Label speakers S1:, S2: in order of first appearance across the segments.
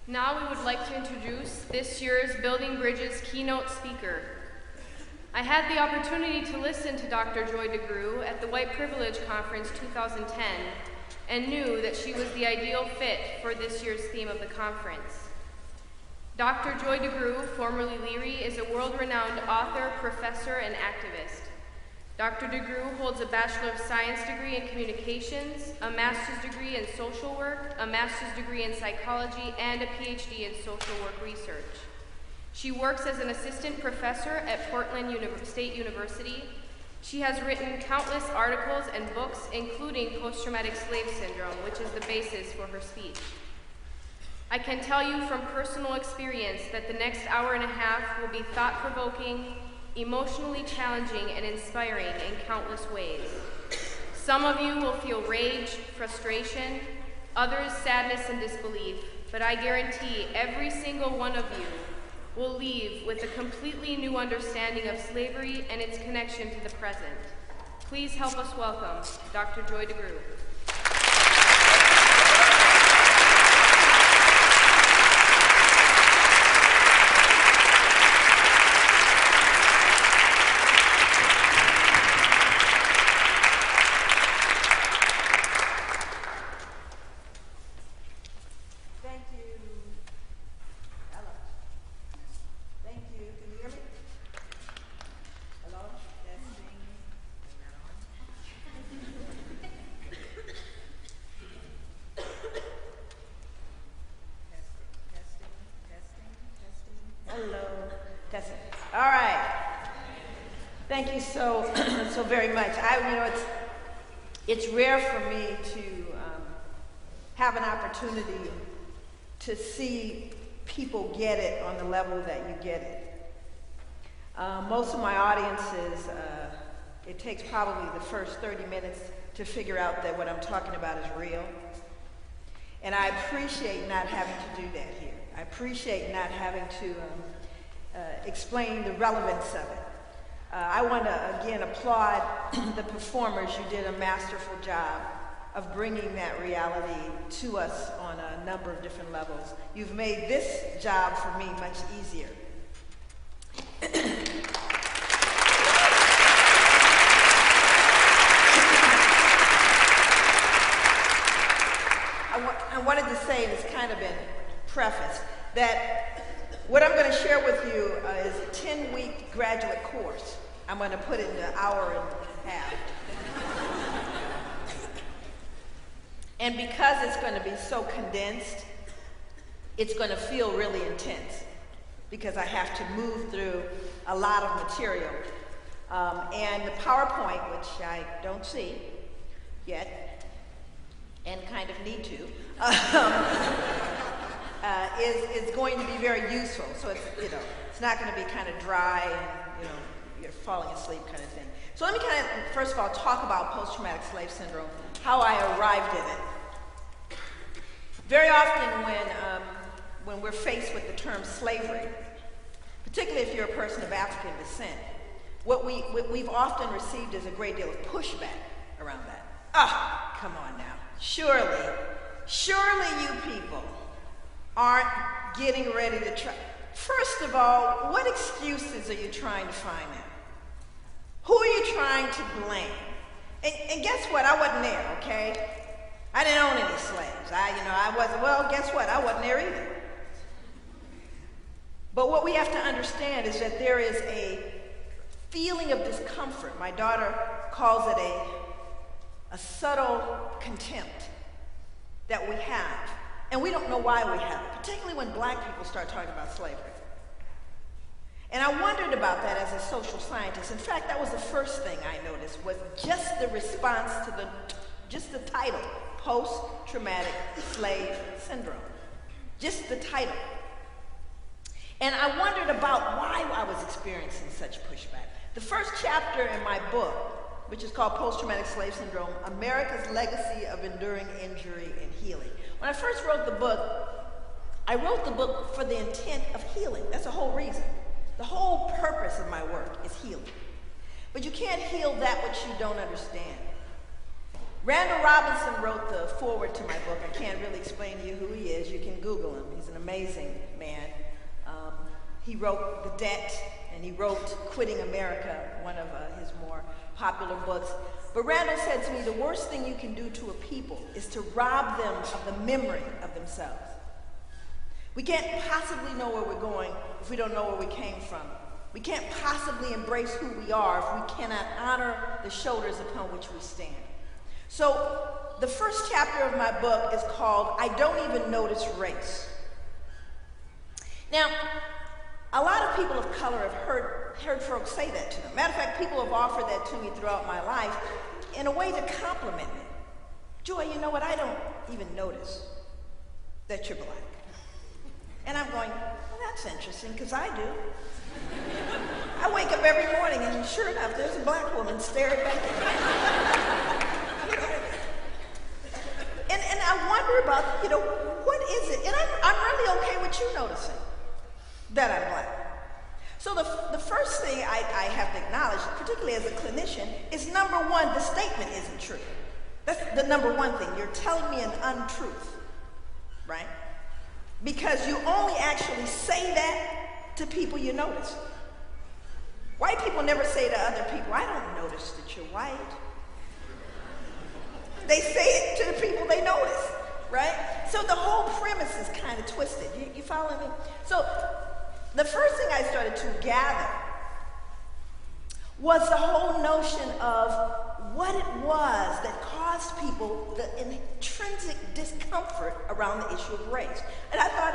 S1: Now we would like to introduce this year's Building Bridges keynote speaker. I had the opportunity to listen to Dr. Joy DeGruy at the White Privilege Conference 2010 and knew that she was the ideal fit for this year's theme of the conference. Dr. Joy DeGruy, formerly Leary, is a world-renowned author, professor, and activist. Dr. DeGruy holds a Bachelor of Science degree in Communications, a Master's degree in Social Work, a Master's degree in Psychology, and a PhD in Social Work Research. She works as an assistant professor at Portland State University. She has written countless articles and books, including Post-Traumatic Slave Syndrome, which is the basis for her speech. I can tell you from personal experience that the next hour and a half will be thought-provoking, emotionally challenging, and inspiring in countless ways. Some of you will feel rage, frustration, others sadness and disbelief, but I guarantee every single one of you will leave with a completely new understanding of slavery and its connection to the present. Please help us welcome Dr. Joy DeGruy.
S2: Thank you so very much. It's rare for me to have an opportunity to see people get it on the level that you get it. Most of my audiences, it takes probably the first 30 minutes to figure out that what I'm talking about is real. And I appreciate not having to do that here. I appreciate not having to explain the relevance of it. I want to, again, applaud the performers. You did a masterful job of bringing that reality to us on a number of different levels. You've made this job for me much easier. I wanted to say, and it's kind of been prefaced, that what I'm going to share with you is a 10-week graduate course. I'm going to put it in an hour and a half. And because it's going to be so condensed, it's going to feel really intense because I have to move through a lot of material. And the PowerPoint, which I don't see yet, and kind of need to, is going to be very useful. So it's not going to be kind of dry and you're falling asleep kind of thing. So let me kind of first of all talk about post-traumatic slave syndrome, how I arrived in it. Very often when we're faced with the term slavery, particularly if you're a person of African descent, what we've often received is a great deal of pushback around that. Ah, come on now. Surely you people aren't getting ready to try. First of all, what excuses are you trying to find now? Who are you trying to blame? And guess what? I wasn't there, okay? I didn't own any slaves. I wasn't, well, guess what? I wasn't there either. But what we have to understand is that there is a feeling of discomfort. My daughter calls it a subtle contempt that we have. And we don't know why we have it, particularly when black people start talking about slavery. And I wondered about that as a social scientist. In fact, that was the first thing I noticed, was just the response to just the title, Post-Traumatic Slave Syndrome. Just the title. And I wondered about why I was experiencing such pushback. The first chapter in my book, which is called Post-Traumatic Slave Syndrome, America's Legacy of Enduring Injury and Healing. When I first wrote the book, I wrote the book for the intent of healing. That's the whole reason. The whole purpose of my work is healing. But you can't heal that which you don't understand. Randall Robinson wrote the foreword to my book. I can't really explain to you who he is. You can Google him. He's an amazing man. He wrote The Debt, and he wrote Quitting America, one of his more popular books. But Randall said to me, the worst thing you can do to a people is to rob them of the memory of themselves. We can't possibly know where we're going if we don't know where we came from. We can't possibly embrace who we are if we cannot honor the shoulders upon which we stand. So the first chapter of my book is called I Don't Even Notice Race. Now, a lot of people of color have heard folks say that to them. Matter of fact, people have offered that to me throughout my life in a way to compliment me. Joy, you know what? I don't even notice that you're black. And I'm going, well, that's interesting, because I do. I wake up every morning, and sure enough, there's a black woman staring back at me. You know? And I wonder about, what is it? And I'm really okay with you noticing that I'm black. So the first thing I have to acknowledge, particularly as a clinician, is number one, the statement isn't true. That's the number one thing. You're telling me an untruth, right? Because you only actually say that to people you notice. White people never say to other people, I don't notice that you're white. They say it to the people they notice, right? So the whole premise is kind of twisted. You follow me? So the first thing I started to gather was the whole notion of what it was that caused people the intrinsic discomfort around the issue of race. And I thought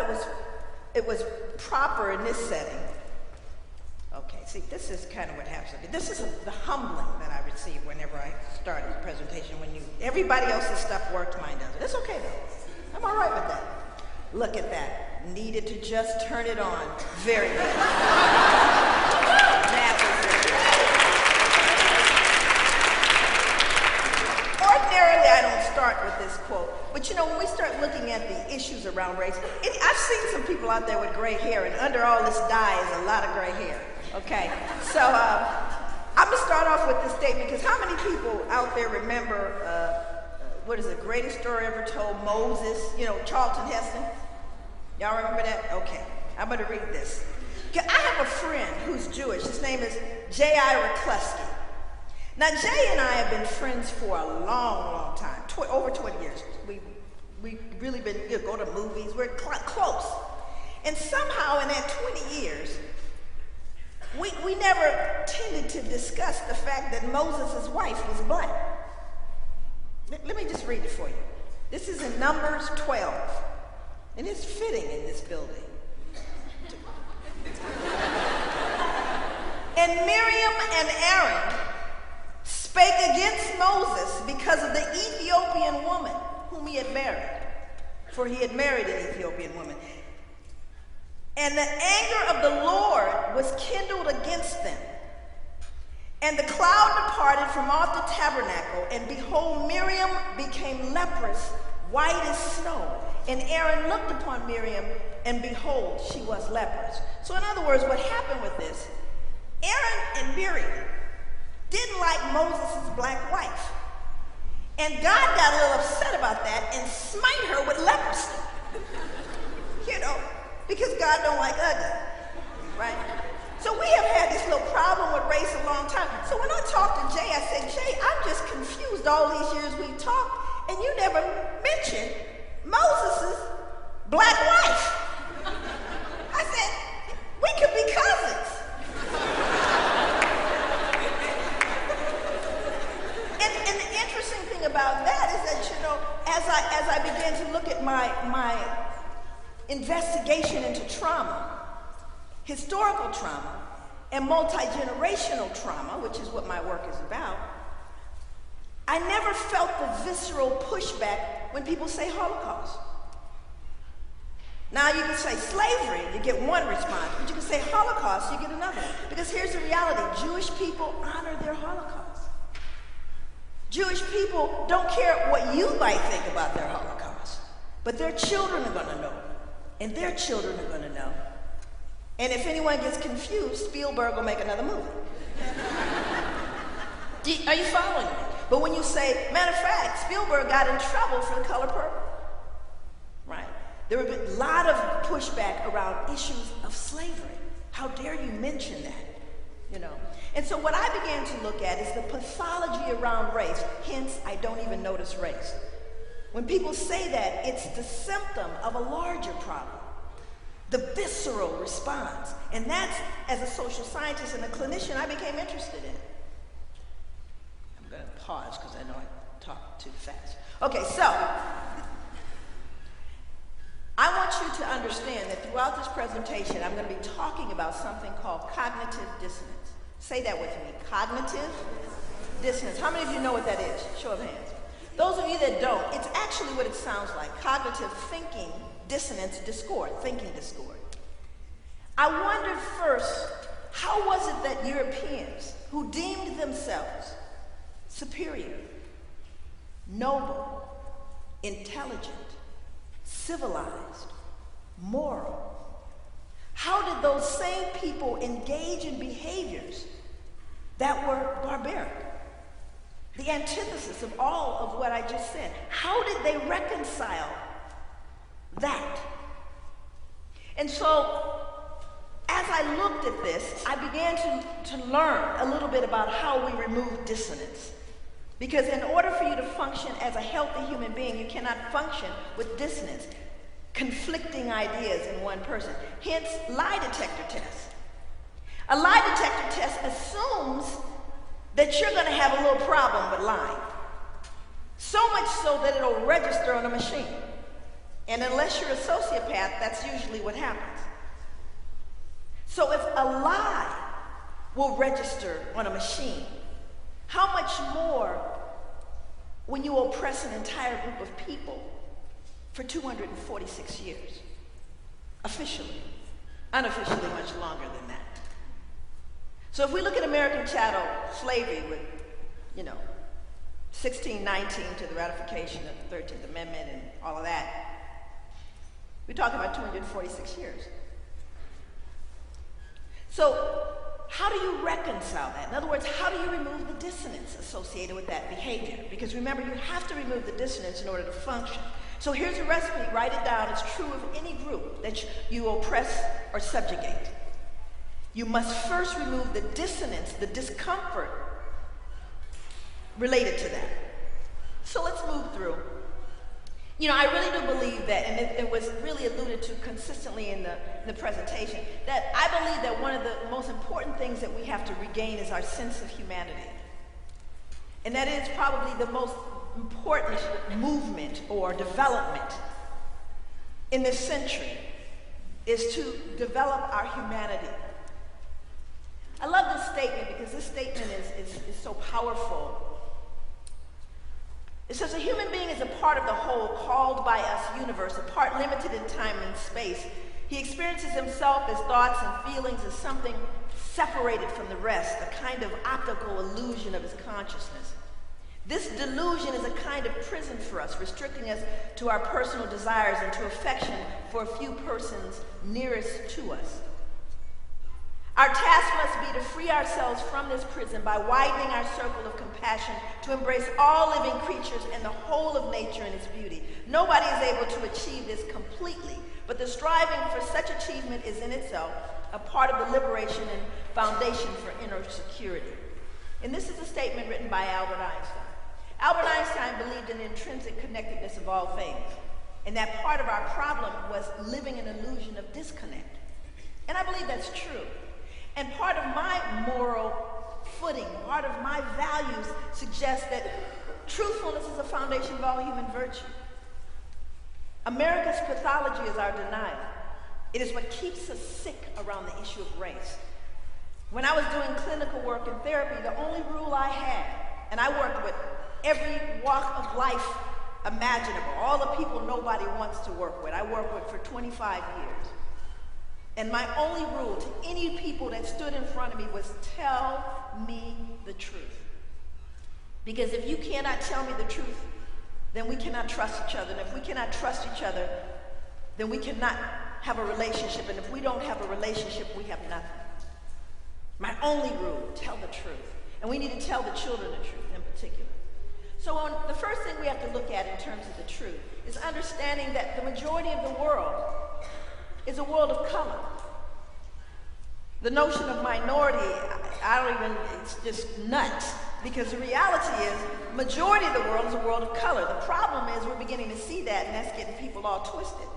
S2: it was proper in this setting. Okay, see, this is kind of what happens. This is the humbling that I receive whenever I start a presentation. When everybody else's stuff works, mine doesn't. It's okay though. I'm all right with that. Look at that. Needed to just turn it on. Very good. That was it. Ordinarily, I don't start with this quote, but when we start looking at the issues around race, I've seen some people out there with gray hair, and under all this dye is a lot of gray hair. Okay, so I'm gonna start off with this statement, because how many people out there remember what is the greatest story ever told, Moses, Charlton Heston? Y'all remember that? Okay, I'm gonna read this. I have a friend who's Jewish. His name is J.I. Reklusky. Now, Jay and I have been friends for a long, long time, over 20 years. We've really been, go to movies, we're close. And somehow in that 20 years, we never tended to discuss the fact that Moses' wife was black. Let me just read it for you. This is in Numbers 12. And it's fitting in this building. And Miriam and Aaron spake against Moses because of the Ethiopian woman whom he had married. For he had married an Ethiopian woman. And the anger of the Lord was kindled against them. And the cloud departed from off the tabernacle, and behold, Miriam became leprous, white as snow. And Aaron looked upon Miriam, and behold, she was leprous. So in other words, what happened with this, Aaron and Miriam didn't like Moses' black wife. And God got a little upset about that and smite her with leprosy. Because God don't like ugly, right? So we have had this little problem with race a long time. So when I talked to Jay, I said, Jay, I'm just confused all these years we've talked, and you never mentioned Moses' black wife. I said, we could be cousins. And the interesting thing about that is that, as I began to look at my investigation into trauma, historical trauma, and multi-generational trauma, which is what my work is about, I never felt the visceral pushback when people say Holocaust. Now you can say slavery, you get one response, but you can say Holocaust, you get another. Because here's the reality, Jewish people honor their Holocaust. Jewish people don't care what you might think about their Holocaust, but their children are gonna know, and their children are gonna know. And if anyone gets confused, Spielberg will make another movie. Are you following me? But when you say, matter of fact, Spielberg got in trouble for The Color Purple, right? There would be a lot of pushback around issues of slavery. How dare you mention that, you know? And so what I began to look at is the pathology around race. Hence, I don't even notice race. When people say that, it's the symptom of a larger problem, the visceral response. And that's, as a social scientist and a clinician, I became interested in. I'm going to pause because I know I talk too fast. Okay, so I want you to understand that throughout this presentation, I'm going to be talking about something called cognitive dissonance. Say that with me, cognitive dissonance. How many of you know what that is? Show of hands. Those of you that don't, it's actually what it sounds like. Cognitive thinking, dissonance, discord, thinking discord. I wondered first, how was it that Europeans, who deemed themselves superior, noble, intelligent, civilized, moral, how did those same people engage in behaviors that were barbaric? The antithesis of all of what I just said. How did they reconcile that? And so, as I looked at this, I began to learn a little bit about how we remove dissonance. Because in order for you to function as a healthy human being, you cannot function with dissonance, conflicting ideas in one person. Hence, lie detector tests. A lie detector test assumes that you're going to have a little problem with lying. So much so that it'll register on a machine. And unless you're a sociopath, that's usually what happens. So if a lie will register on a machine, how much more when you oppress an entire group of people for 246 years? Officially. Unofficially, much longer than that. So if we look at American chattel slavery with, 1619 to the ratification of the 13th Amendment and all of that, we're talking about 246 years. So how do you reconcile that? In other words, how do you remove the dissonance associated with that behavior? Because remember, you have to remove the dissonance in order to function. So here's a recipe, write it down. It's true of any group that you oppress or subjugate. You must first remove the dissonance, the discomfort related to that. So let's move through. I really do believe that, and it was really alluded to consistently in the presentation, that I believe that one of the most important things that we have to regain is our sense of humanity. And that is probably the most important movement or development in this century, is to develop our humanity. I love this statement because this statement is so powerful. It says, a human being is a part of the whole, called by us universe, a part limited in time and space. He experiences himself as thoughts and feelings as something separated from the rest, a kind of optical illusion of his consciousness. This delusion is a kind of prison for us, restricting us to our personal desires and to affection for a few persons nearest to us. Our task must be to free ourselves from this prison by widening our circle of compassion to embrace all living creatures and the whole of nature in its beauty. Nobody is able to achieve this completely, but the striving for such achievement is in itself a part of the liberation and foundation for inner security. And this is a statement written by Albert Einstein. Albert Einstein believed in the intrinsic connectedness of all things, and that part of our problem was living an illusion of disconnect. And I believe that's true. And part of my moral footing, part of my values suggest that truthfulness is the foundation of all human virtue. America's pathology is our denial. It is what keeps us sick around the issue of race. When I was doing clinical work and therapy, the only rule I had, and I worked with every walk of life imaginable, all the people nobody wants to work with, I worked with for 25 years. And my only rule to any people that stood in front of me was, tell me the truth. Because if you cannot tell me the truth, then we cannot trust each other. And if we cannot trust each other, then we cannot have a relationship. And if we don't have a relationship, we have nothing. My only rule, tell the truth. And we need to tell the children the truth in particular. So the first thing we have to look at in terms of the truth is understanding that the majority of the world is a world of color. The notion of minority, it's just nuts, because the reality is, majority of the world is a world of color. The problem is we're beginning to see that, and that's getting people all twisted.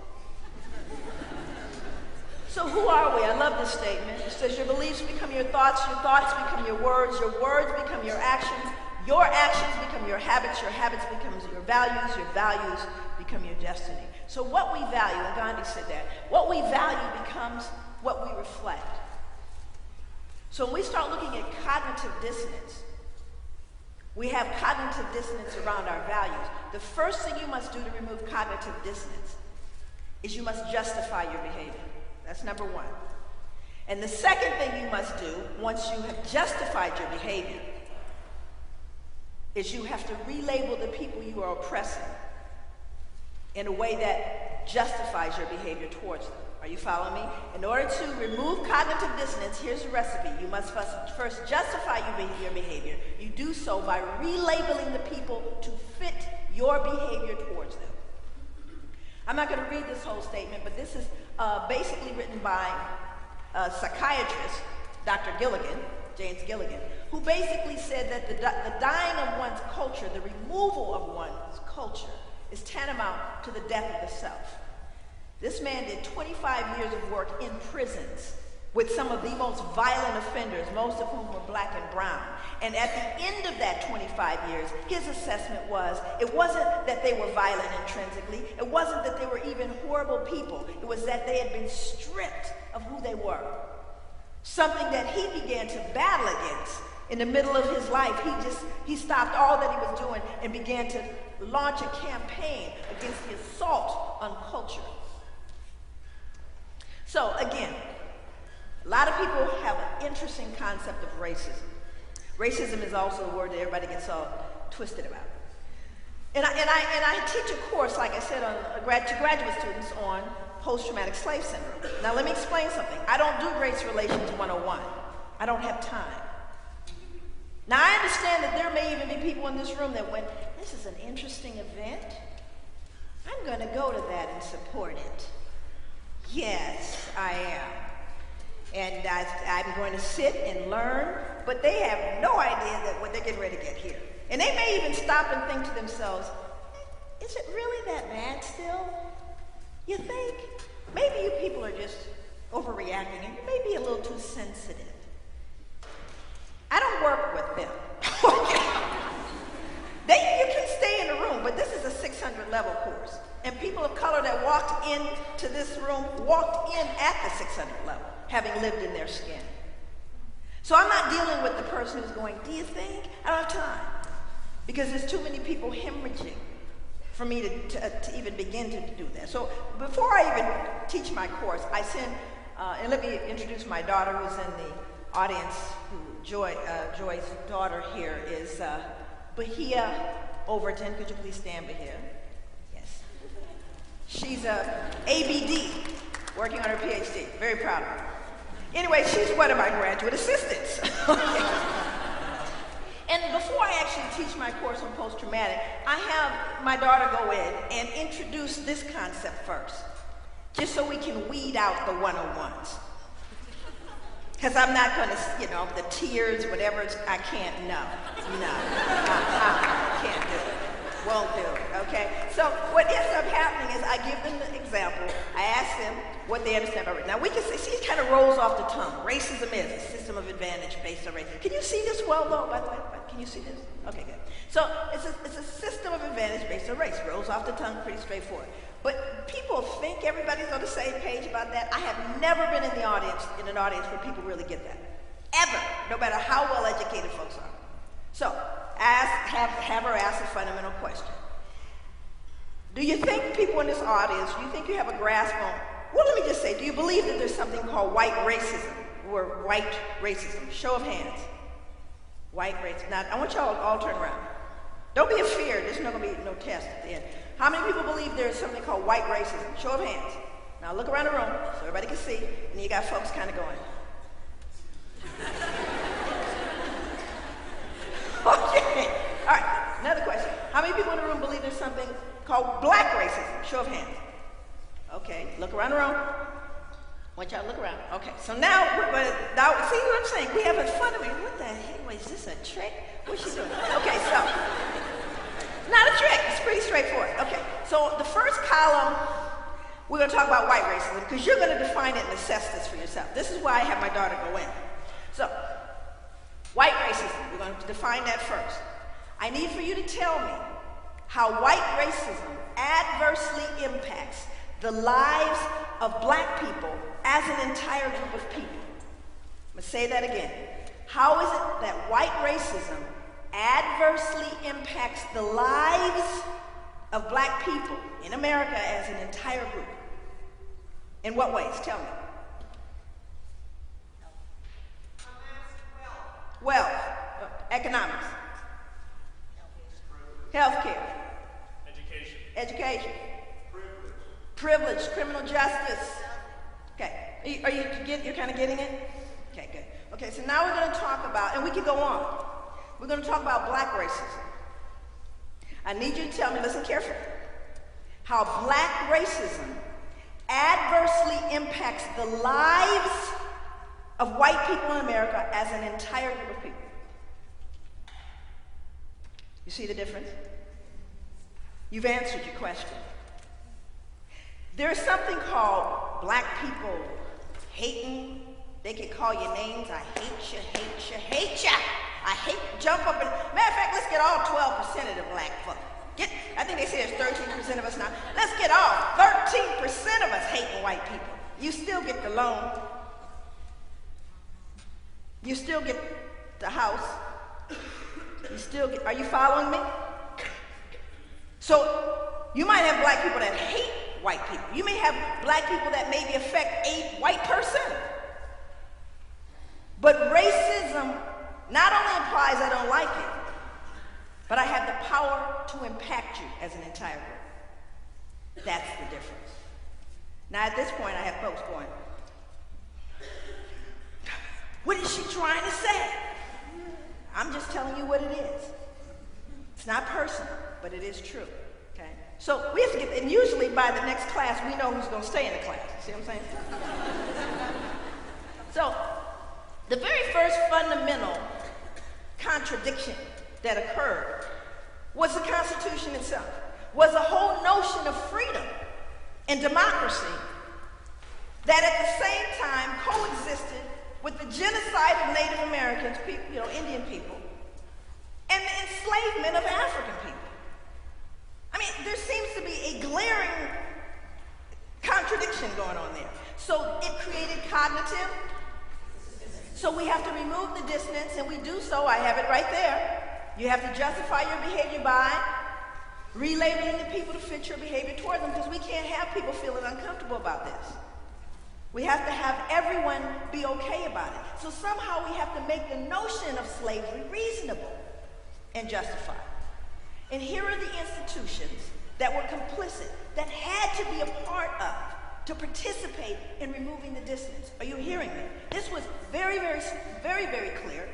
S2: So who are we? I love this statement. It says your beliefs become your thoughts become your words become your actions become your habits become your values become your destiny. So what we value, and Gandhi said that, what we value becomes what we reflect. So when we start looking at cognitive dissonance, we have cognitive dissonance around our values. The first thing you must do to remove cognitive dissonance is you must justify your behavior. That's number one. And the second thing you must do, once you have justified your behavior, is you have to relabel the people you are oppressing in a way that justifies your behavior towards them. Are you following me? In order to remove cognitive dissonance, here's the recipe. You must first justify your behavior. You do so by relabeling the people to fit your behavior towards them. I'm not going to read this whole statement, but this is basically written by a psychiatrist, Dr. James Gilligan, who basically said that the dying of one's culture, the removal of one's culture, is tantamount to the death of the self. This man did 25 years of work in prisons with some of the most violent offenders, most of whom were black and brown. And at the end of that 25 years, his assessment was, it wasn't that they were violent intrinsically, it wasn't that they were even horrible people, it was that they had been stripped of who they were. Something that he began to battle against in the middle of his life. He stopped all that he was doing and began to launch a campaign against the assault on culture. So again, a lot of people have an interesting concept of racism. Racism is also a word that everybody gets all twisted about. And I teach a course, like I said, to graduate students on post-traumatic slave syndrome. Now let me explain something. I don't do race relations 101. I don't have time. Now I understand that there may even be people in this room that went, this is an interesting event. I'm going to go to that and support it. Yes, I am. And I'm going to sit and learn, but they have no idea that what they're getting ready to get here. And they may even stop and think to themselves, is it really that bad still? You think? Maybe you people are just overreacting and you may be a little too sensitive. I don't work with them. You can stay in the room, but this is a 600 level course. And people of color that walked into this room walked in at the 600 level, having lived in their skin. So I'm not dealing with the person who's going, do you think? I don't have time. Because there's too many people hemorrhaging for me to even begin to do that. So before I even teach my course, I send, and let me introduce my daughter who's in the audience, Joy's daughter here is Bahia Overton. Could you please stand, Bahia? Yes. She's a ABD, working on her PhD. Very proud of her. Anyway, she's one of my graduate assistants. And before I actually teach my course on post-traumatic, I have my daughter go in and introduce this concept first, just so we can weed out the 101s. Because I'm not going to, the tears, whatever, I can't, no, can't do it, won't do it, okay? So what ends up happening is I give them the example, I ask them what they understand about race. Now we can see, it kind of rolls off the tongue. Racism is a system of advantage based on race. Can you see this well though, by the way? Can you see this? Okay, good. So it's a system of advantage based on race. Rolls off the tongue, pretty straightforward. But people think everybody's on the same page about that. I have never been in an audience where people really get that. Ever, no matter how well educated folks are. So have her ask a fundamental question. Do you think people in this audience, do you think you have a grasp on, well, let me just say, do you believe that there's something called white racism, or white racism? Show of hands. White racism. Now, I want y'all all turn around. Don't be afeared. There's not going to be no test at the end. How many people believe there's something called white racism? Show of hands. Now, look around the room so everybody can see, and you got folks kind of going. Okay. All right. Another question. How many people in the room believe there's something called black racism? Show of hands. Okay, look around the room. I want y'all to look around. Okay, so now now see what I'm saying? We having fun of it. What the heck? Wait, is this a trick? What's she doing? Okay, so not a trick. It's pretty straightforward. Okay, so the first column, we're going to talk about white racism because you're going to define it and assess this for yourself. This is why I have my daughter go in. So, white racism, we're going to define that first. I need for you to tell me how white racism adversely impacts the lives of black people as an entire group of people. I'm going to say that again. How is it that white racism adversely impacts the lives of black people in America as an entire group? In what ways? Tell me. Wealth, economics, healthcare, education, privilege, criminal justice. Okay, you're kind of getting it? Okay, good. Okay, so now we're going to talk about, and we can go on. We're going to talk about black racism. I need you to tell me, listen carefully, how black racism adversely impacts the lives of white people in America as an entire group of people. You see the difference? You've answered your question. There is something called black people hating. They can call you names. I hate you, hate you, hate you. I hate, jump up and, matter of fact, let's get all 12% of the black folk. I think they say there's 13% of us now. Let's get all 13% of us hating white people. You still get the loan. You still get the house. You still get, are you following me? So you might have black people that hate white people. You may have black people that maybe affect a white person. But racism not only implies I don't like it, but I have the power to impact you as an entire group. That's the difference. Now at this point I have folks going, what is she trying to say? I'm just telling you what it is. It's not personal, but it is true, okay? So we have to get, and usually by the next class, we know who's going to stay in the class. See what I'm saying? So the very first fundamental contradiction that occurred was the Constitution itself, was a whole notion of freedom and democracy that at the same time coexisted with the genocide of Native Americans, Indian people, and the enslavement of African people. I mean, there seems to be a glaring contradiction going on there. So it created cognitive. So we have to remove the dissonance, and we do so. I have it right there. You have to justify your behavior by relabeling the people to fit your behavior toward them, because we can't have people feeling uncomfortable about this. We have to have everyone be okay about it. So somehow we have to make the notion of slavery reasonable and justified. And here are the institutions that were complicit, that had to be a part of, to participate in removing the dissonance. Are you hearing me? This was very, very, very, very clear.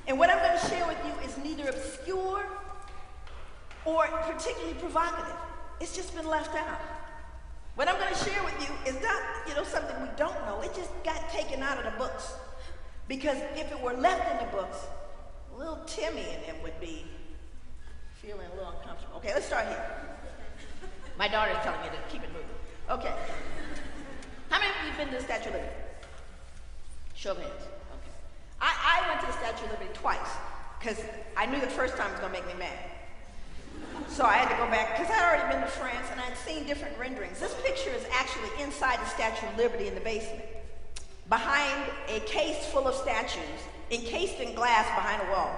S2: And what I'm going to share with you is neither obscure or particularly provocative. It's just been left out. What I'm going to share with you is not, something we don't know. It just got taken out of the books. Because if it were left in the books, little Timmy and them would be feeling a little uncomfortable. Okay, let's start here. My daughter's telling me to keep it moving. Okay. How many of you have been to the Statue of Liberty? Show of hands. Okay. I went to the Statue of Liberty twice because I knew the first time it was going to make me mad. So I had to go back because I'd already been to France and I'd seen different renderings. This picture is actually inside the Statue of Liberty in the basement, behind a case full of statues, encased in glass behind a wall.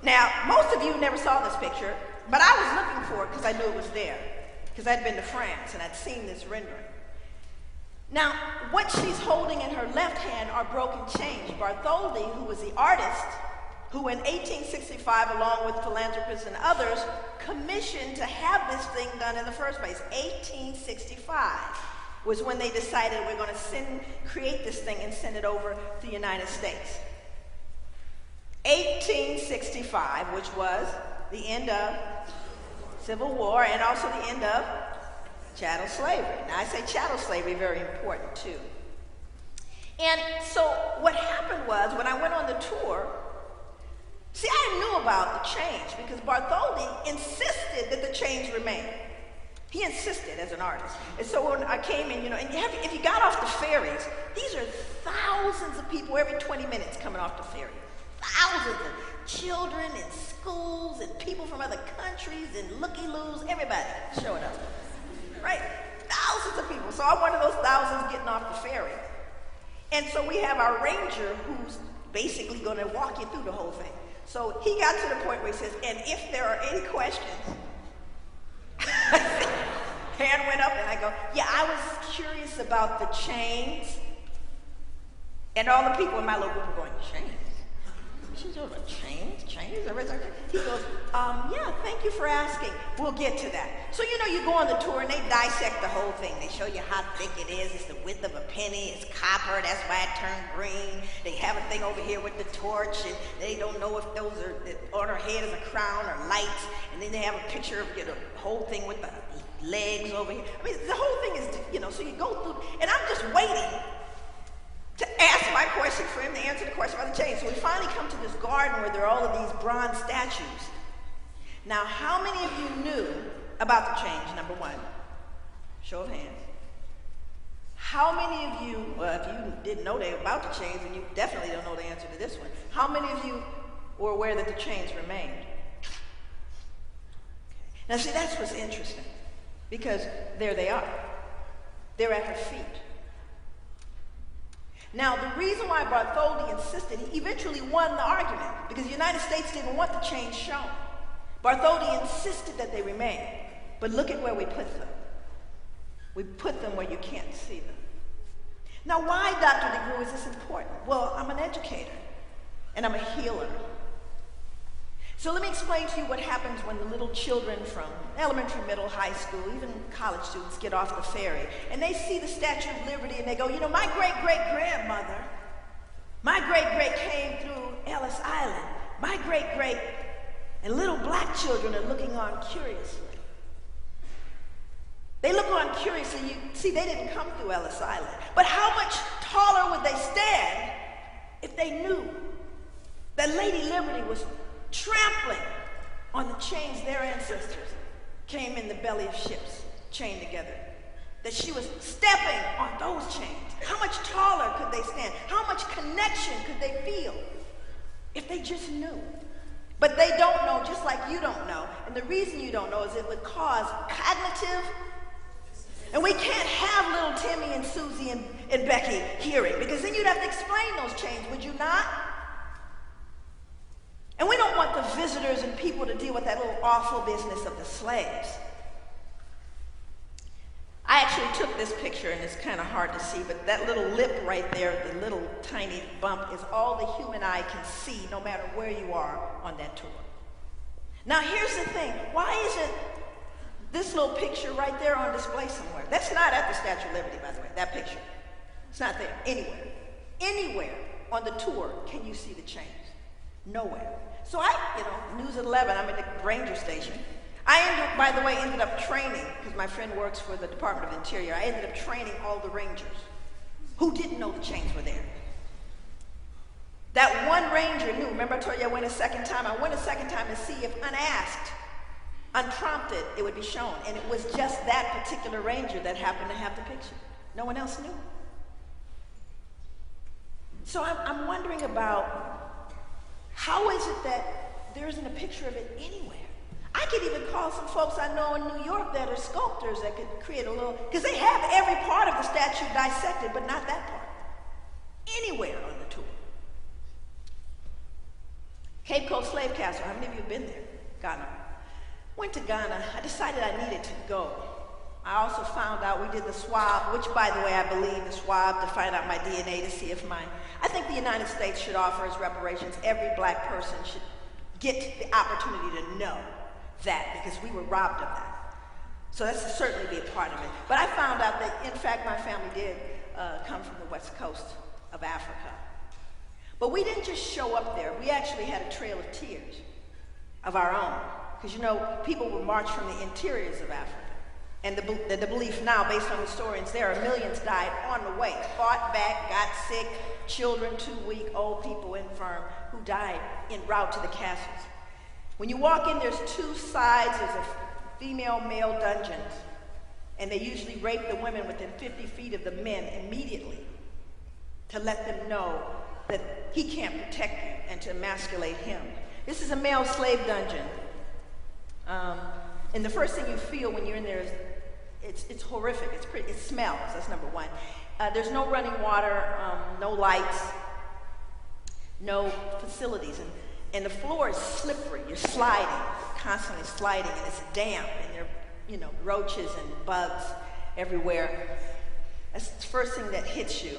S2: Now, most of you never saw this picture, but I was looking for it because I knew it was there, because I'd been to France and I'd seen this rendering. Now, what she's holding in her left hand are broken chains. Bartholdi, who was the artist, who in 1865, along with philanthropists and others, commissioned to have this thing done in the first place. 1865 was when they decided we're going to create this thing and send it over to the United States. 1865, which was the end of Civil War and also the end of chattel slavery. Now I say chattel slavery, very important too. And so what happened was when I went on the tour, see, I knew about the change because Bartholdi insisted that the change remain. He insisted as an artist. And so when I came in, and if you got off the ferries, these are thousands of people every 20 minutes coming off the ferry. Thousands of children and schools and people from other countries and looky-loos, everybody showing up, right? Thousands of people. So I'm one of those thousands getting off the ferry. And so we have our ranger who's basically going to walk you through the whole thing. So he got to the point where he says, and if there are any questions, hand went up and I go, yeah, I was curious about the chains. And all the people in my little group were going, chains? She's over chains? He goes, yeah, thank you for asking. We'll get to that. So, you go on the tour and they dissect the whole thing. They show you how thick it is. It's the width of a penny. It's copper. That's why it turned green. They have a thing over here with the torch and they don't know if those are, on her head is a crown or lights. And then they have a picture of the whole thing with the legs over here. I mean, the whole thing is, so you go through, and I'm just waiting to ask my question for him to answer the question about the chains. So we finally come to this garden where there are all of these bronze statues. Now, how many of you knew about the change, number one? Show of hands. How many of you, well, if you didn't know about the chains, then you definitely don't know the answer to this one. How many of you were aware that the chains remained? Okay. Now, see, that's what's interesting, because there they are. They're at her feet. Now, the reason why Bartholdi insisted, he eventually won the argument because the United States didn't want the chains shown. Bartholdi insisted that they remain, but look at where we put them. We put them where you can't see them. Now, why, Dr. DeGruy, is this important? Well, I'm an educator, and I'm a healer. So let me explain to you what happens when the little children from elementary, middle, high school, even college students get off the ferry, and they see the Statue of Liberty, and they go, my great-great-grandmother, my great-great came through Ellis Island, my great-great, and little black children are looking on curiously. They look on curiously, you see, they didn't come through Ellis Island, but how much taller would they stand if they knew that Lady Liberty was trampling on the chains their ancestors came in the belly of ships, chained together, that she was stepping on those chains? How much taller could they stand? How much connection could they feel if they just knew? But they don't know, just like you don't know. And the reason you don't know is it would cause cognitive, and we can't have little Timmy and Susie and Becky hearing, because then you'd have to explain those chains, would you not? And we don't want the visitors and people to deal with that little awful business of the slaves. I actually took this picture, and it's kind of hard to see, but that little lip right there, the little tiny bump, is all the human eye can see no matter where you are on that tour. Now here's the thing, why isn't this little picture right there on display somewhere? That's not at the Statue of Liberty, by the way, that picture. It's not there, anywhere. Anywhere on the tour can you see the chains. Nowhere. So News at 11, I'm at the ranger station. I, by the way, ended up training, because my friend works for the Department of Interior, I ended up training all the rangers who didn't know the chains were there. That one ranger knew. Remember I told you I went a second time? I went a second time to see if unasked, unprompted, it would be shown. And it was just that particular ranger that happened to have the picture. No one else knew. So I'm wondering about, how is it that there isn't a picture of it anywhere? I could even call some folks I know in New York that are sculptors that could create a little, because they have every part of the statue dissected, but not that part. Anywhere on the tour. Cape Coast Slave Castle, how many of you have been there? Ghana. Went to Ghana, I decided I needed to go. I also found out we did the swab, which by the way, I believe the swab to find out my DNA to see if I think the United States should offer as reparations. Every black person should get the opportunity to know that, because we were robbed of that. So that's certainly be a part of it. But I found out that, in fact, my family did come from the west coast of Africa. But we didn't just show up there. We actually had a trail of tears of our own. Because you know, people would march from the interiors of Africa. And the belief now, based on historians, there are millions died on the way, fought back, got sick, children too weak, old people infirm, who died en route to the castles. When you walk in, there's two sides. There's a female-male dungeons, and they usually rape the women within 50 feet of the men immediately to let them know that he can't protect you and to emasculate him. This is a male slave dungeon. And the first thing you feel when you're in there is it's horrific. It smells. That's number one. There's no running water, no lights, no facilities, and the floor is slippery. You're sliding, constantly sliding, and it's damp, and there are roaches and bugs everywhere. That's the first thing that hits you.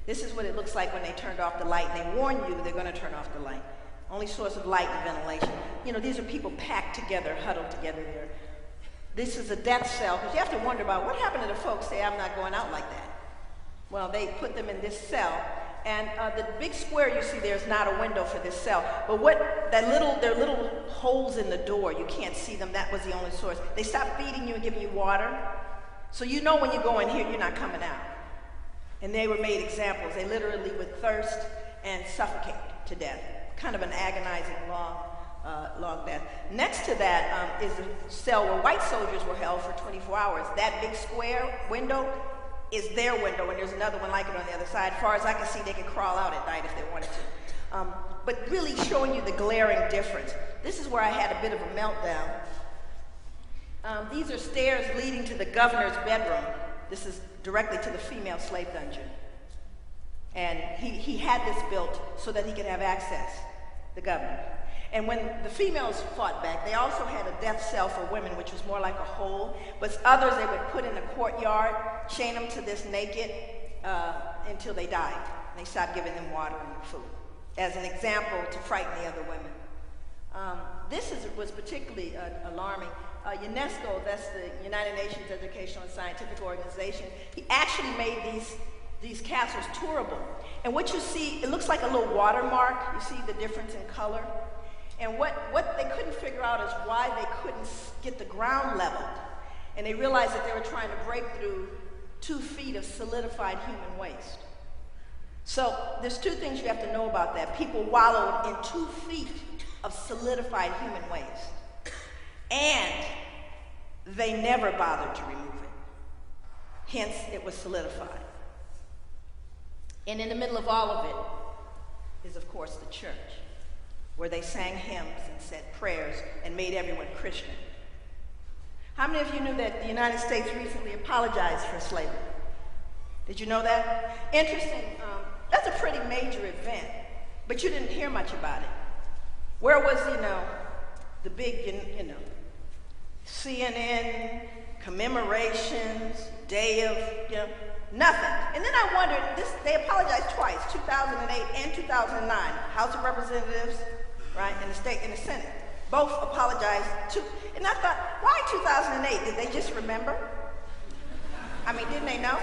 S2: This is what it looks like when they turned off the light, and they warn you they're going to turn off the light. Only source of light and ventilation. These are people packed together, huddled together there. This is a death cell, because you have to wonder about what happened to the folks say, I'm not going out like that. Well, they put them in this cell, and the big square you see there is not a window for this cell. But there are little holes in the door. You can't see them. That was the only source. They stopped feeding you and giving you water. So you know when you go in here, you're not coming out. And they were made examples. They literally would thirst and suffocate to death. Kind of an agonizing, long death. Next to that is a cell where white soldiers were held for 24 hours. That big square window is their window, and there's another one like it on the other side. As far as I can see, they could crawl out at night if they wanted to. But really showing you the glaring difference. This is where I had a bit of a meltdown. These are stairs leading to the governor's bedroom. This is directly to the female slave dungeon. And he had this built so that he could have access, the governor. And when the females fought back, they also had a death cell for women, which was more like a hole. But others they would put in a courtyard, chain them to this naked until they died. And they stopped giving them water and food, as an example to frighten the other women. This was particularly alarming. UNESCO, that's the United Nations Educational and Scientific Organization, he actually made these castles tourable. And what you see, it looks like a little watermark. You see the difference in color. And what they couldn't figure out is why they couldn't get the ground leveled. And they realized that they were trying to break through 2 feet of solidified human waste. So there's 2 things you have to know about that. People wallowed in 2 feet of solidified human waste. And they never bothered to remove it. Hence, it was solidified. And in the middle of all of it is, of course, the church, where they sang hymns and said prayers and made everyone Christian. How many of you knew that the United States recently apologized for slavery? Did you know that? Interesting. That's a pretty major event, but you didn't hear much about it. Where was, the big, CNN, commemorations, day of, nothing. And then I wondered, they apologized twice, 2008 and 2009. House of Representatives, right, and the Senate. Both apologized too. And I thought, why 2008? Did they just remember? I mean, didn't they know?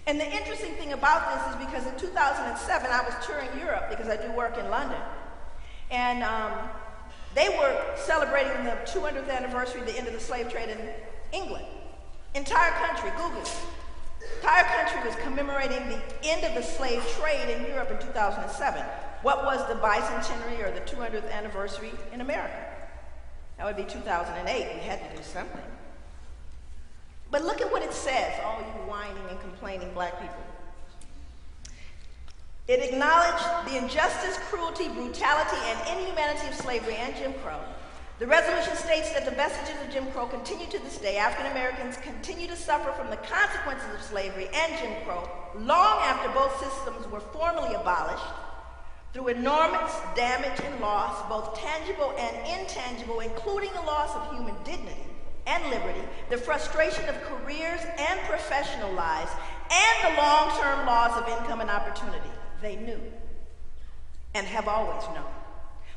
S2: And the interesting thing about this is because in 2007, I was touring Europe because I do work in London. And they were celebrating the 200th anniversary of the end of the slave trade in England. Entire country, Google it. Entire country was commemorating the end of the slave trade in Europe in 2007. What was the bicentenary or the 200th anniversary in America? That would be 2008. We had to do something. But look at what it says, all you whining and complaining black people. It acknowledged the injustice, cruelty, brutality, and inhumanity of slavery and Jim Crow. The resolution states that the vestiges of Jim Crow continue to this day. African Americans continue to suffer from the consequences of slavery and Jim Crow long after both systems were formally abolished through enormous damage and loss, both tangible and intangible, including the loss of human dignity and liberty, the frustration of careers and professional lives, and the long-term loss of income and opportunity. They knew and have always known.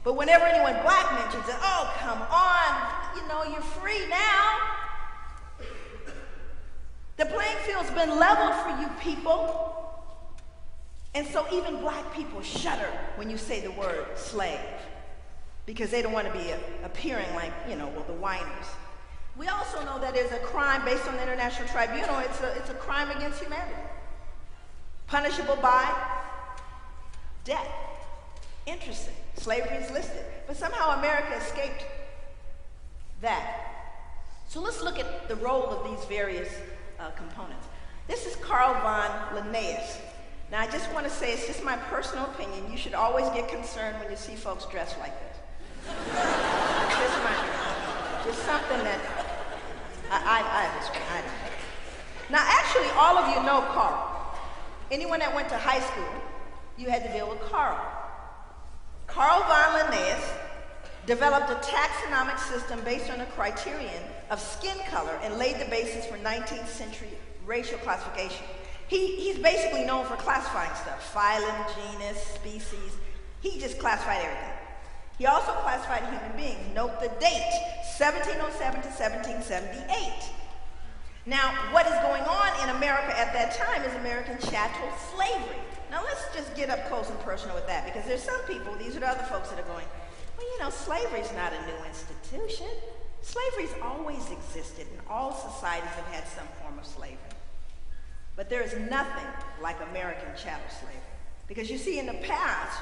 S2: But whenever anyone black mentions it, oh, come on, you're free now. The playing field's been leveled for you people. And so even black people shudder when you say the word slave. because they don't want to be appearing like, well, the whiners. We also know that there's a crime based on the International Tribunal. It's a crime against humanity, punishable by death. Interesting. Slavery is listed, but somehow America escaped that. So let's look at the role of these various components. This is Carl von Linnaeus. Now, I just want to say, it's just my personal opinion. You should always get concerned when you see folks dressed like this. Just something that I don't. Now, actually, all of you know Carl. Anyone that went to high school, you had to deal with Carl. Carl von Linnaeus developed a taxonomic system based on a criterion of skin color and laid the basis for 19th century racial classification. He's basically known for classifying stuff, phylum, genus, species. He just classified everything. He also classified human beings. Note the date, 1707 to 1778. Now, what is going on in America at that time is American chattel slavery. Now, let's just get up close and personal with that, because there's some people, these are the other folks that are going, well, slavery's not a new institution. Slavery's always existed, and all societies have had some form of slavery. But there is nothing like American chattel slavery. Because you see, in the past,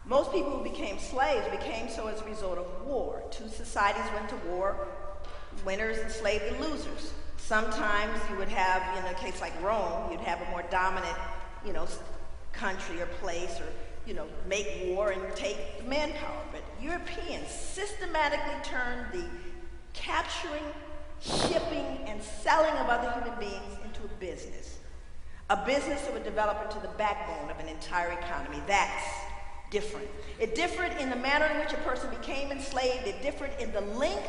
S2: most people who became slaves became so as a result of war. Two societies went to war, winners enslaved the losers. Sometimes you would have, in a case like Rome, you'd have a more dominant, country or place, or, make war and take manpower. But Europeans systematically turned the capturing, shipping, and selling of other human beings into a business that would develop into the backbone of an entire economy. That's different. It differed in the manner in which a person became enslaved. It differed in the length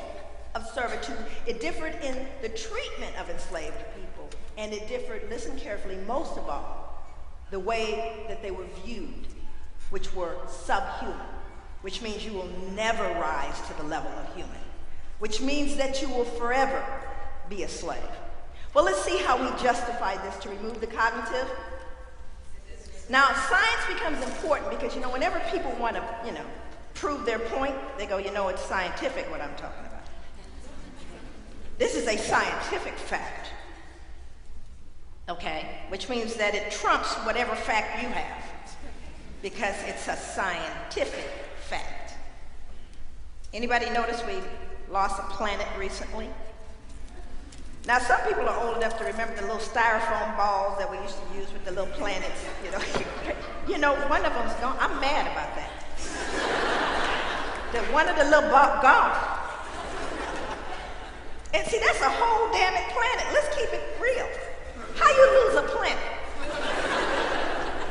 S2: of servitude. It differed in the treatment of enslaved people. And it differed, listen carefully, most of all, the way that they were viewed, which were subhuman, which means you will never rise to the level of human, which means that you will forever be a slave. Well, let's see how we justify this to remove the cognitive. Now, science becomes important because, whenever people want to, prove their point, they go, it's scientific what I'm talking about. This is a scientific fact, okay? Which means that it trumps whatever fact you have, because it's a scientific fact. Anybody notice we lost a planet recently? Now, some people are old enough to remember the little styrofoam balls that we used to use with the little planets, one of them's gone. I'm mad about that. That one of the little balls gone. And see, that's a whole damn planet. Let's keep it real. How you lose a planet?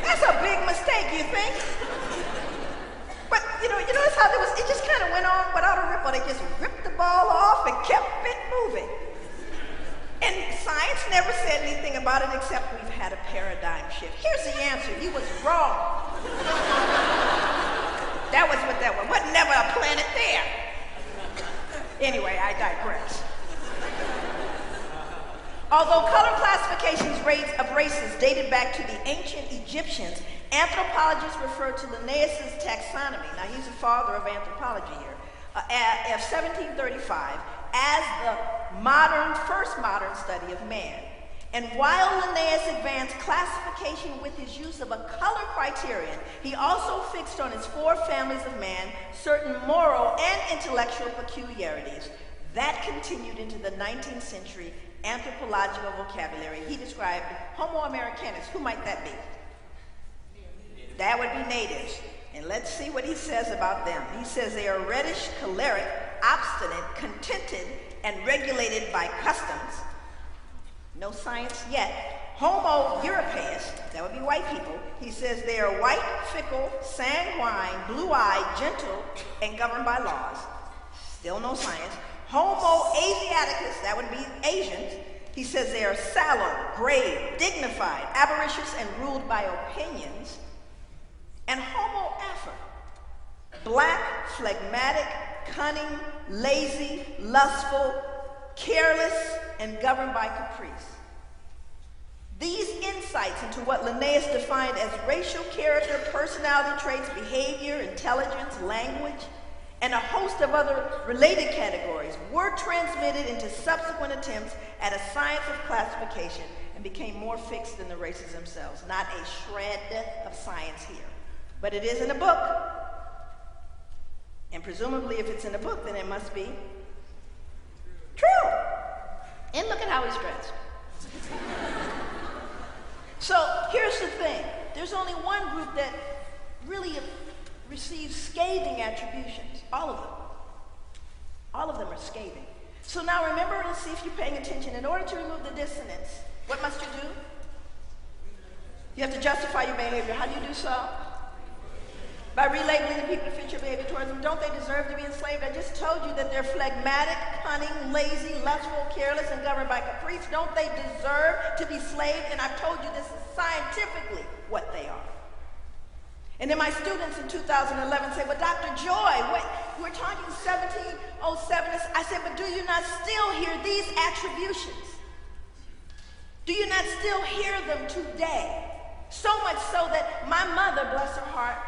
S2: That's a big mistake, you think? But, notice how it just kind of went on without a ripple. They just ripped the ball off and kept it moving. And science never said anything about it except we've had a paradigm shift. Here's the answer. You was wrong. That was what that was. Wasn't never a planet there. Anyway, I digress. Although color classifications of races dated back to the ancient Egyptians, anthropologists refer to Linnaeus' taxonomy, now he's the father of anthropology here, of 1735, as the first modern study of man. And while Linnaeus advanced classification with his use of a color criterion, he also fixed on his four families of man certain moral and intellectual peculiarities. That continued into the 19th century anthropological vocabulary. He described Homo Americanus. Who might that be? That would be natives. And let's see what he says about them. He says they are reddish, choleric, obstinate, contented, and regulated by customs. No science yet. Homo Europaeus, that would be white people. He says they are white, fickle, sanguine, blue-eyed, gentle, and governed by laws. Still no science. Homo Asiaticus, that would be Asians. He says they are sallow, grave, dignified, avaricious, and ruled by opinions. And Homo Afro, black, phlegmatic, cunning, lazy, lustful, careless, and governed by caprice. These insights into what Linnaeus defined as racial character, personality traits, behavior, intelligence, language, and a host of other related categories were transmitted into subsequent attempts at a science of classification and became more fixed than the races themselves. Not a shred of science here, but it is in a book. And presumably if it's in a book, then it must be true. And look at how he's dressed. So here's the thing. There's only one group that really receives scathing attributions. All of them. All of them are scathing. So now remember, let's see if you're paying attention. In order to remove the dissonance, what must you do? You have to justify your behavior. How do you do so? By relabeling the people to fit your behavior towards them. Don't they deserve to be enslaved? I just told you that they're phlegmatic, cunning, lazy, lustful, careless, and governed by caprice. Don't they deserve to be slaved? And I've told you this is scientifically what they are. And then my students in 2011 say, well, Dr. Joy, we're talking 1707. I said, but do you not still hear these attributions? Do you not still hear them today? So much so that my mother, bless her heart,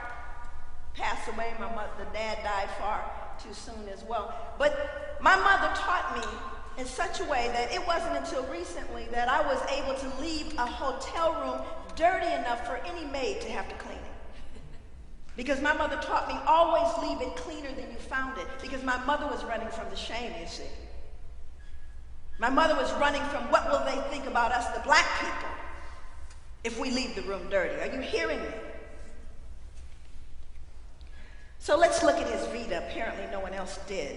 S2: passed away. The dad died far too soon as well. But my mother taught me in such a way that it wasn't until recently that I was able to leave a hotel room dirty enough for any maid to have to clean it. Because my mother taught me, always leave it cleaner than you found it. Because my mother was running from the shame, you see. My mother was running from what will they think about us, the black people, if we leave the room dirty. Are you hearing me? So let's look at his Vita. Apparently no one else did.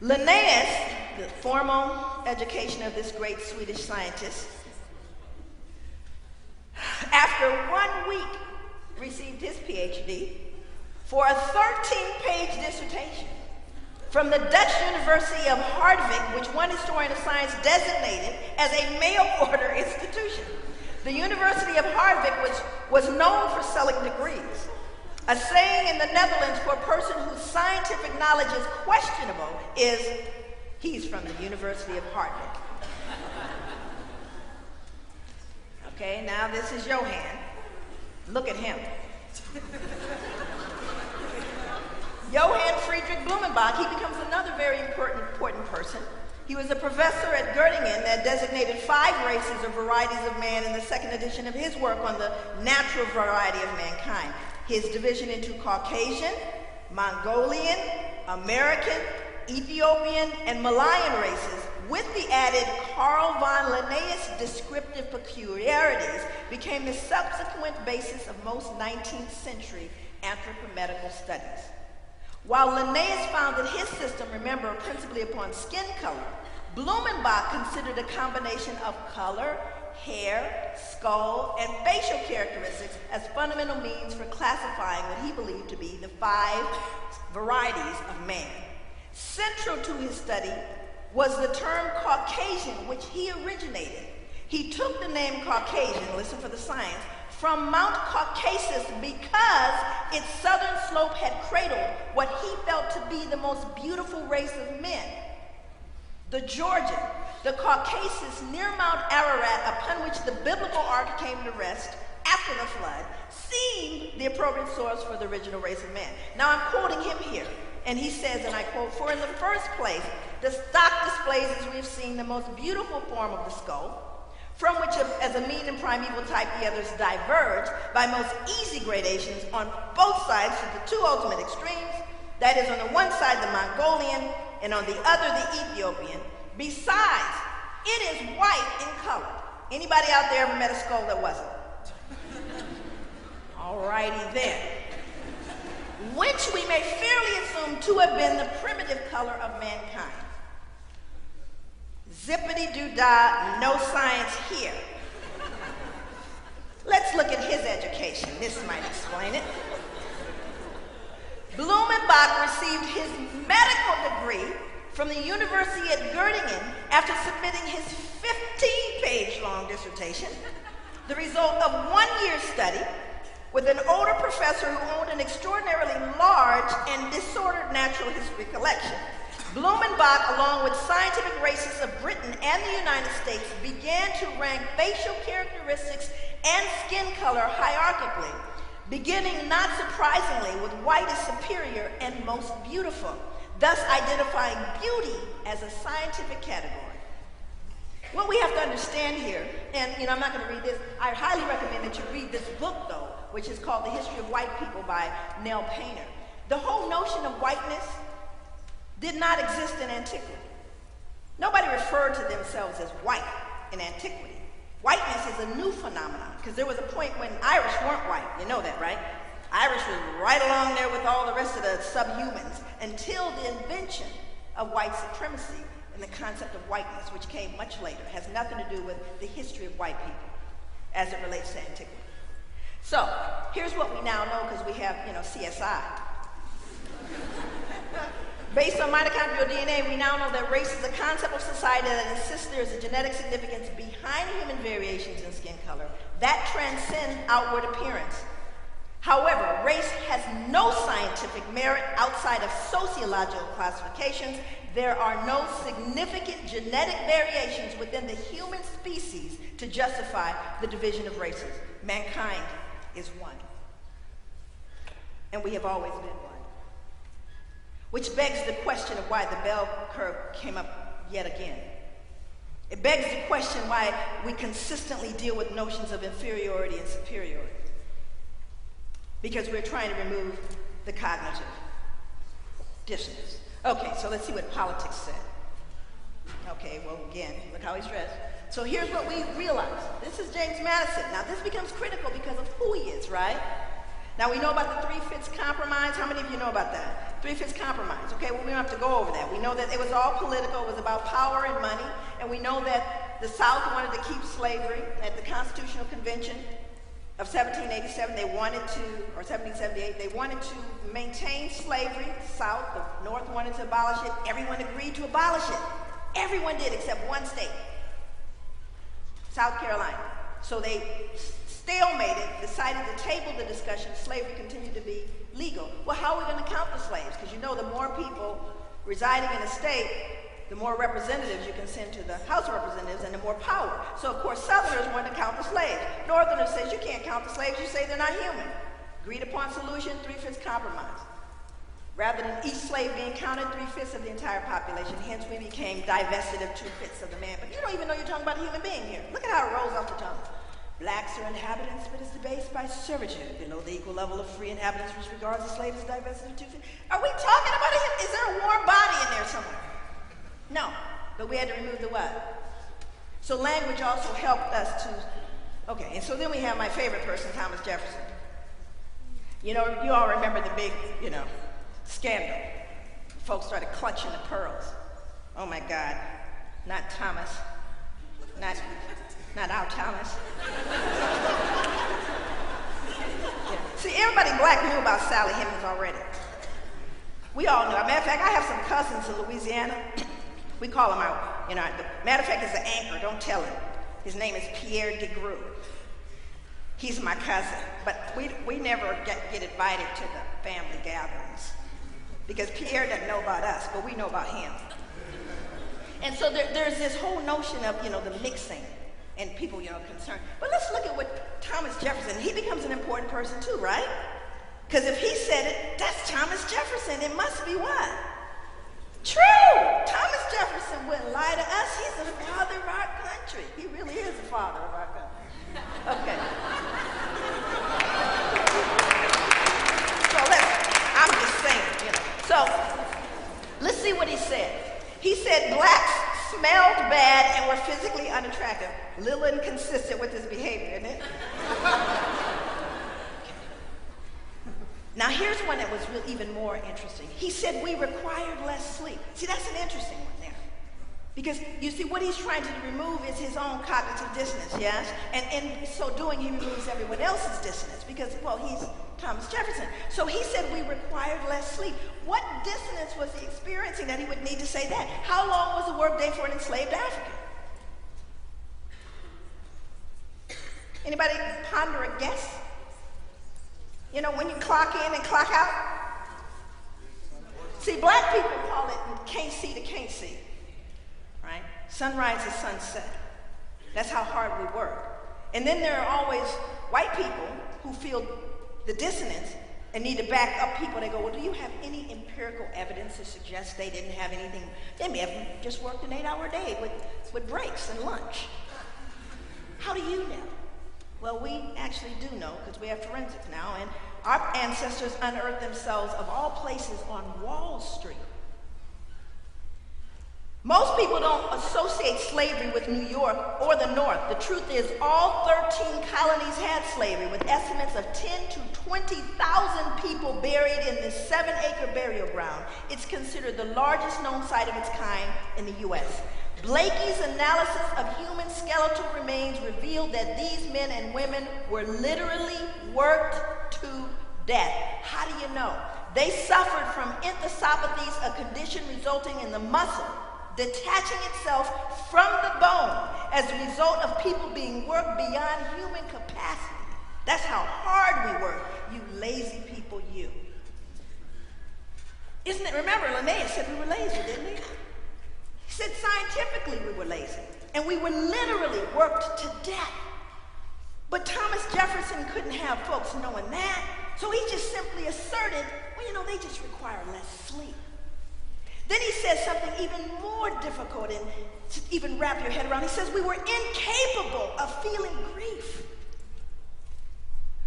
S2: Linnaeus, the formal education of this great Swedish scientist, after 1 week received his PhD for a 13-page dissertation from the Dutch University of Hardwijk, which one historian of science designated as a mail-order institution. The University of Hardwijk was known for selling degrees. A saying in the Netherlands for a person whose scientific knowledge is questionable is, he's from the University of Hardwijk. Okay, now this is Johann. Look at him. Johann Friedrich Blumenbach, he becomes another very important person. He was a professor at Göttingen that designated 5 races or varieties of man in the second edition of his work on the natural variety of mankind. His division into Caucasian, Mongolian, American, Ethiopian, and Malayan races, with the added Carl von Linnaeus descriptive peculiarities, became the subsequent basis of most 19th century anthropomedical studies. While Linnaeus founded his system, remember, principally upon skin color, Blumenbach considered a combination of color, hair, skull, and facial characteristics as fundamental means for classifying what he believed to be the 5 varieties of man. Central to his study was the term Caucasian, which he originated. He took the name Caucasian, listen for the science, from Mount Caucasus because its southern slope had cradled what he felt to be the most beautiful race of men. The Georgian, the Caucasus near Mount Ararat, upon which the biblical ark came to rest after the flood, seemed the appropriate source for the original race of man. Now I'm quoting him here, and he says, and I quote, "For in the first place, the stock displays, as we've seen, the most beautiful form of the skull, from which as a mean and primeval type the others diverge by most easy gradations on both sides to the 2 ultimate extremes, that is, on the one side the Mongolian, and on the other the Ethiopian. Besides, it is white in color." Anybody out there ever met a skull that wasn't? Alrighty then. Which we may fairly assume to have been the primitive color of mankind. Zippity-doo-dah, no science here. Let's look at his education. This might explain it. Blumenbach received his medical degree from the University at Göttingen after submitting his 15-page long dissertation, the result of 1 year's study with an older professor who owned an extraordinarily large and disordered natural history collection. Blumenbach, along with scientific races of Britain and the United States, began to rank facial characteristics and skin color hierarchically, beginning not surprisingly with white is superior and most beautiful, thus identifying beauty as a scientific category. What we have to understand here, and I'm not going to read this, I highly recommend that you read this book though, which is called The History of White People by Nell Painter. The whole notion of whiteness did not exist in antiquity. Nobody referred to themselves as white in antiquity. Whiteness is a new phenomenon, because there was a point when Irish weren't white. You know that, right? Irish was right along there with all the rest of the subhumans until the invention of white supremacy and the concept of whiteness, which came much later. It has nothing to do with the history of white people as it relates to antiquity. So here's what we now know, because we have, CSI. Based on mitochondrial DNA, we now know that race is a concept of society that insists there is a genetic significance behind human variations in skin color that transcend outward appearance. However, race has no scientific merit outside of sociological classifications. There are no significant genetic variations within the human species to justify the division of races. Mankind is one. And we have always been one. Which begs the question of why the bell curve came up yet again. It begs the question why we consistently deal with notions of inferiority and superiority. Because we're trying to remove the cognitive dissonance. Okay, so let's see what politics said. Okay, well, again, look how he's dressed. So here's what we realize. This is James Madison. Now, this becomes critical because of who he is, right? Now, we know about the 3/5 compromise. How many of you know about that? 3/5 compromise. Okay, well, we don't have to go over that. We know that it was all political. It was about power and money. And we know that the South wanted to keep slavery at the Constitutional Convention of 1787. They wanted to, or 1778, they wanted to maintain slavery. The South, the North wanted to abolish it. Everyone agreed to abolish it. Everyone did except one state, South Carolina. So they stalemated, decided to table the discussion. Slavery continued to be legal. Well, how are we going to count the slaves? Because the more people residing in a state, the more representatives you can send to the House of Representatives and the more power. So, of course, Southerners wanted to count the slaves. Northerners says you can't count the slaves, you say they're not human. Agreed upon solution, 3/5 compromise. Rather than each slave being counted, 3/5 of the entire population. Hence, we became divested of 2/5 of the man. But you don't even know you're talking about a human being here. Look at how it rolls off the tongue. Blacks are inhabitants, but is debased by servitude below the equal level of free inhabitants, which regards the slaves as divested of 2/5. Are we talking about him? Is there a warm body in there somewhere? No, but we had to remove the what? So language also helped us to, okay, and so then we have my favorite person, Thomas Jefferson. You all remember the big, scandal. Folks started clutching the pearls. Oh my God, not Thomas, not our Thomas. Yeah. See, everybody black knew about Sally Hemings already. We all knew. As a matter of fact, I have some cousins in Louisiana. We call him out. Matter of fact, it's an anchor. Don't tell him. His name is Pierre DeGruy. He's my cousin, but we never get invited to the family gatherings because Pierre doesn't know about us, but we know about him. And so there's this whole notion of the mixing and people concerned. But let's look at what Thomas Jefferson. He becomes an important person too, right? Because if he said it, that's Thomas Jefferson. It must be what? True! Thomas Jefferson wouldn't lie to us. He's the father of our country. He really is the father of our country. Okay. So I'm just saying, So let's see what he said. He said blacks smelled bad and were physically unattractive. A little inconsistent with his behavior, isn't it? Now here's one that was even more interesting. He said we required less sleep. See, that's an interesting one there. Because you see, what he's trying to remove is his own cognitive dissonance, yes? And in so doing, he removes everyone else's dissonance because, well, he's Thomas Jefferson. So he said we required less sleep. What dissonance was he experiencing that he would need to say that? How long was the workday for an enslaved African? Anybody ponder a guess? When you clock in and clock out? See, black people call it can't see to can't see, right? Sunrise to sunset. That's how hard we work. And then there are always white people who feel the dissonance and need to back up people. They go, well, do you have any empirical evidence to suggest they didn't have anything? They may have just worked an 8-hour day with breaks and lunch. How do you know? Well, we actually do know because we have forensics now, and our ancestors unearthed themselves, of all places, on Wall Street. Most people don't associate slavery with New York or the North. The truth is, all 13 colonies had slavery, with estimates of 10 to 20,000 people buried in this 7-acre burial ground. It's considered the largest known site of its kind in the U.S. Blakey's analysis of human skeletal remains revealed that these men and women were literally worked to death. How do you know? They suffered from enthesopathies, a condition resulting in the muscle detaching itself from the bone as a result of people being worked beyond human capacity. That's how hard we work, you lazy people, you. Isn't it? Remember, Linnaeus said we were lazy, didn't he? He said scientifically we were lazy, and we were literally worked to death. But Thomas Jefferson couldn't have folks knowing that, so he just simply asserted, well, you know, they just require less sleep. Then he says something even more difficult and to even wrap your head around. He says we were incapable of feeling grief.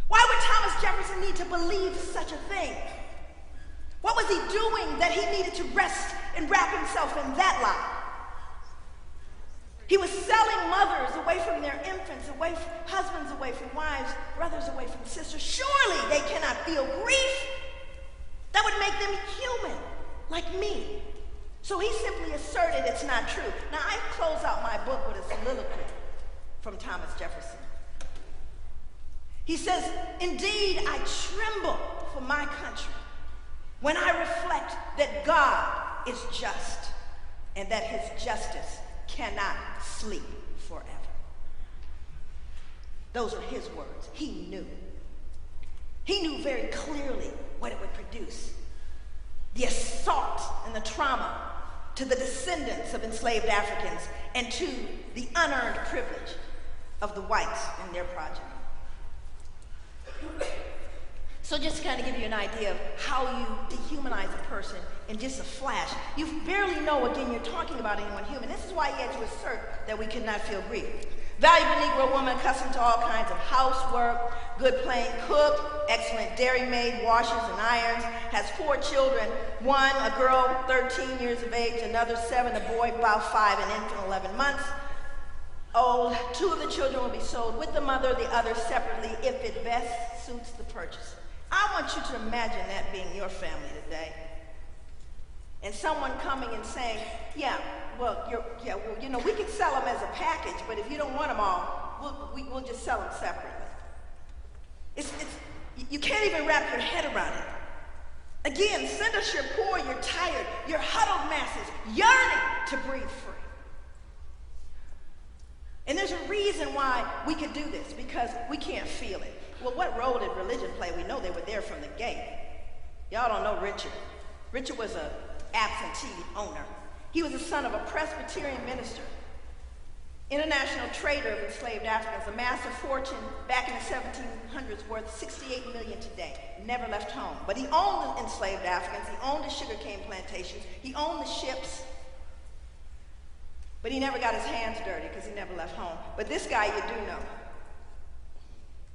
S2: Why would Thomas Jefferson need to believe such a thing? What was he doing that he needed to rest and wrap himself in that lie? He was selling mothers away from their infants, away from husbands, away from wives, brothers away from sisters. Surely they cannot feel grief. That would make them human, like me. So he simply asserted it's not true. Now, I close out my book with a soliloquy from Thomas Jefferson. He says, indeed, I tremble for my country when I reflect that God is just and that his justice cannot sleep forever. Those are his words. He knew. He knew very clearly what it would produce. The assault and the trauma to the descendants of enslaved Africans and to the unearned privilege of the whites and their progeny. So just to kind of give you an idea of how you dehumanize a person in just a flash, you barely know, again, you're talking about anyone human. This is why he had to assert that we could not feel grief. Valuable Negro woman accustomed to all kinds of housework, good plain cook, excellent dairy maid, washes and irons, has 4 children, one, a girl 13 years of age, another 7, a boy about 5, an infant 11 months old. 2 of the children will be sold with the mother, the other separately if it best suits the purchaser. I want you to imagine that being your family today. And someone coming and saying, well, you know, we can sell them as a package, but if you don't want them all, we'll just sell them separately. You can't even wrap your head around it. Again, send us your poor, your tired, your huddled masses, yearning to breathe free. And there's a reason why we could do this, because we can't feel it. Well, what role did religion play? We know they were there from the gate. Y'all don't know Richard. Richard was an absentee owner. He was the son of a Presbyterian minister, international trader of enslaved Africans, amassed a fortune back in the 1700s worth $68 million today. Never left home. But he owned the enslaved Africans. He owned the sugarcane plantations. He owned the ships. But he never got his hands dirty because he never left home. But this guy you do know.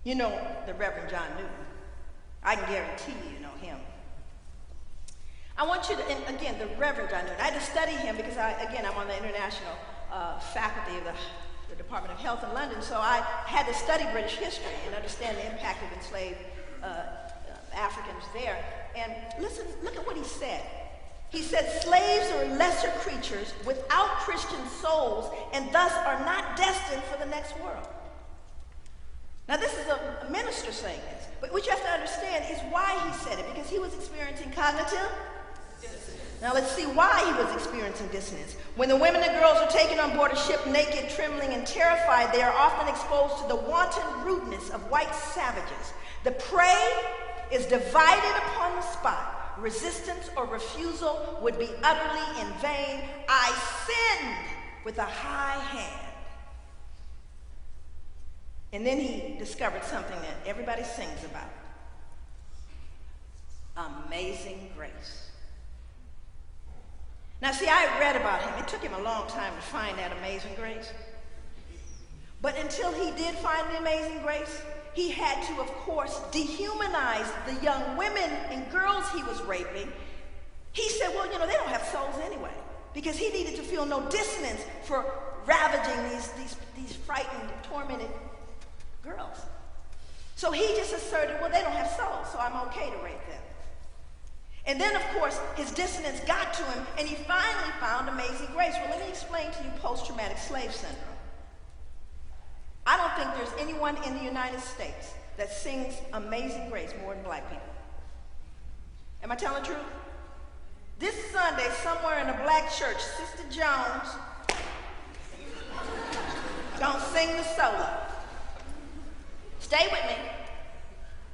S2: You know the Reverend John Newton. I can guarantee you know him. I want you to, and again, the Reverend John Newton. I had to study him because, I'm on the international faculty of the Department of Health in London, so I had to study British history and understand the impact of enslaved Africans there. And listen, look at what he said. He said, slaves are lesser creatures without Christian souls and thus are not destined for the next world. Now, this is a minister saying this, but what you have to understand is why he said it, because he was experiencing cognitive dissonance. Now, let's see why he was experiencing dissonance. When the women and girls are taken on board a ship naked, trembling, and terrified, they are often exposed to the wanton rudeness of white savages. The prey is divided upon the spot. Resistance or refusal would be utterly in vain. I sinned with a high hand. And then he discovered something that everybody sings about. Amazing Grace. Now see, I read about him. It took him a long time to find that amazing grace. But until he did find the amazing grace, he had to, of course, dehumanize the young women and girls he was raping. He said, well, you know, they don't have souls anyway, because he needed to feel no dissonance for ravaging these frightened, tormented girls. So he just asserted, well, they don't have souls, so I'm okay to rape them. And then, of course, his dissonance got to him, and he finally found amazing grace. Well, let me explain to you post-traumatic slave syndrome. I don't think there's anyone in the United States that sings Amazing Grace more than black people. Am I telling the truth? This Sunday, somewhere in a black church, Sister Jones gonna sing the solo. Stay with me,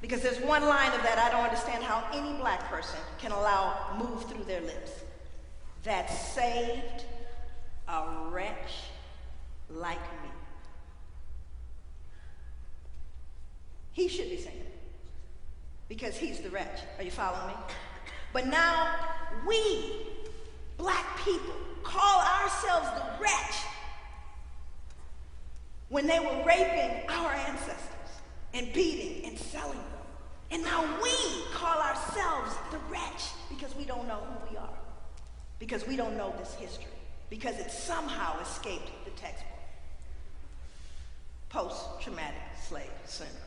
S2: because there's one line of that I don't understand how any black person can allow move through their lips. That saved a wretch like me. He should be singing it, because he's the wretch. Are you following me? But now we, black people, call ourselves the wretch when they were raping our ancestors and beating and selling them. And now we call ourselves the wretch because we don't know who we are, because we don't know this history, because it somehow escaped the textbook. Post-traumatic slave syndrome.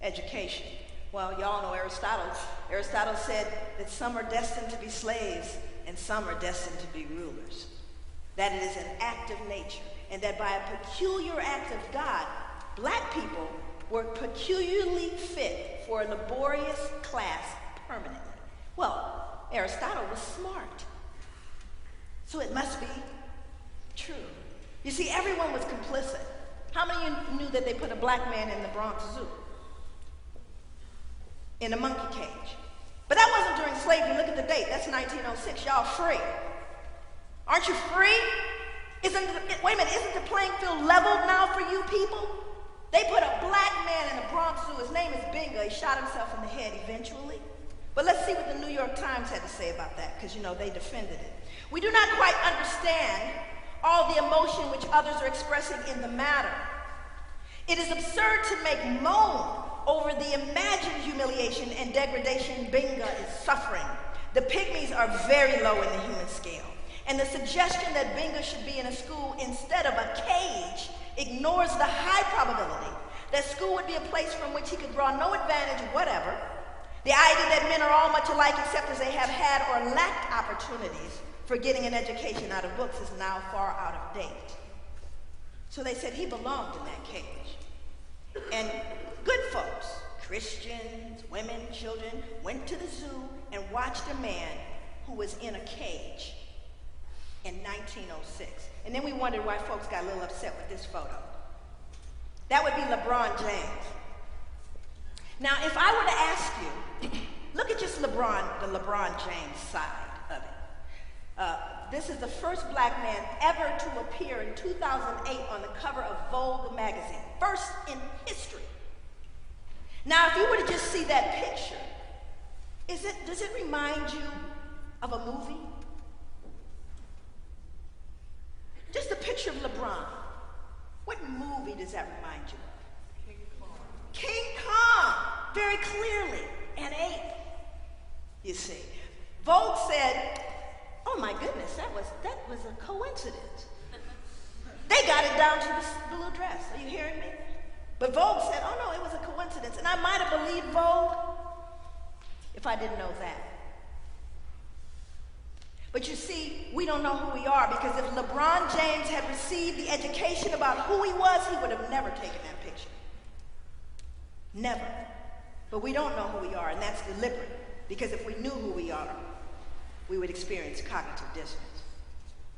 S2: Education. Well, y'all know Aristotle. Aristotle said that some are destined to be slaves and some are destined to be rulers. That it is an act of nature, and that by a peculiar act of God, black people were peculiarly fit for a laborious class permanently. Well, Aristotle was smart, so it must be true. You see, everyone was complicit. How many of you knew that they put a black man in the Bronx Zoo? In a monkey cage. But that wasn't during slavery. Look at the date. That's 1906. Y'all free. Aren't you free? Wait a minute, isn't the playing field leveled now for you people? They put a black man in the Bronx Zoo. His name is Binga. He shot himself in the head eventually. But let's see what the New York Times had to say about that, because, you know, they defended it. We do not quite understand all the emotion which others are expressing in the matter. It is absurd to make moan over the imagined humiliation and degradation Binga is suffering. The pygmies are very low in the human scale, and the suggestion that Binga should be in a school instead of a cage ignores the high probability that school would be a place from which he could draw no advantage whatever. The idea that men are all much alike except as they have had or lacked opportunities for getting an education out of books is now far out of date. So they said he belonged in that cage. And good folks, Christians, women, children, went to the zoo and watched a man who was in a cage in 1906. And then we wondered why folks got a little upset with this photo. That would be LeBron James. Now, if I were to ask you, look at just the LeBron James side of it. This is the first black man ever to appear in 2008 on the cover of Vogue magazine. First in history. Now, if you were to just see that picture, does it remind you of a movie? Just a picture of LeBron. What movie does that remind you of? King Kong. King Kong, very clearly, an ape, you see. Vogue said, oh my goodness, that was a coincidence. They got it down to this blue dress. Are you hearing me? But Vogue said, oh no, it was a coincidence. And I might have believed Vogue if I didn't know that. But you see, we don't know who we are, because if LeBron James had received the education about who he was, he would have never taken that picture. Never. But we don't know who we are, and that's deliberate, because if we knew who we are, we would experience cognitive dissonance.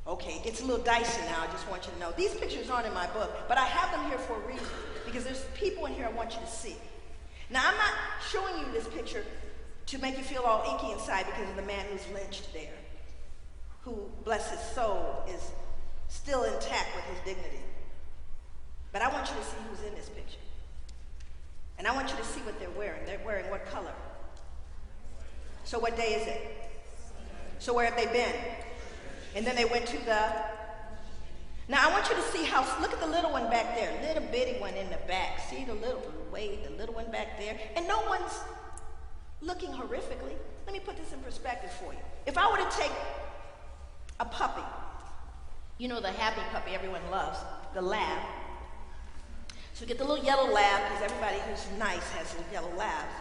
S2: Okay, it gets a little dicey now, I just want you to know. These pictures aren't in my book, but I have them here for a reason, because there's people in here I want you to see. Now, I'm not showing you this picture to make you feel all inky inside because of the man who's lynched there, who, bless his soul, is still intact with his dignity. But I want you to see who's in this picture. And I want you to see what they're wearing. They're wearing what color? So what day is it? So where have they been? And then they went to the... Now I want you to see how, look at the little one back there, little bitty one in the back. See the little one back there? And no one's looking horrifically. Let me put this in perspective for you. If I were to take a puppy, you know the happy puppy everyone loves, the lab. So we get the little yellow lab, because everybody who's nice has little yellow labs.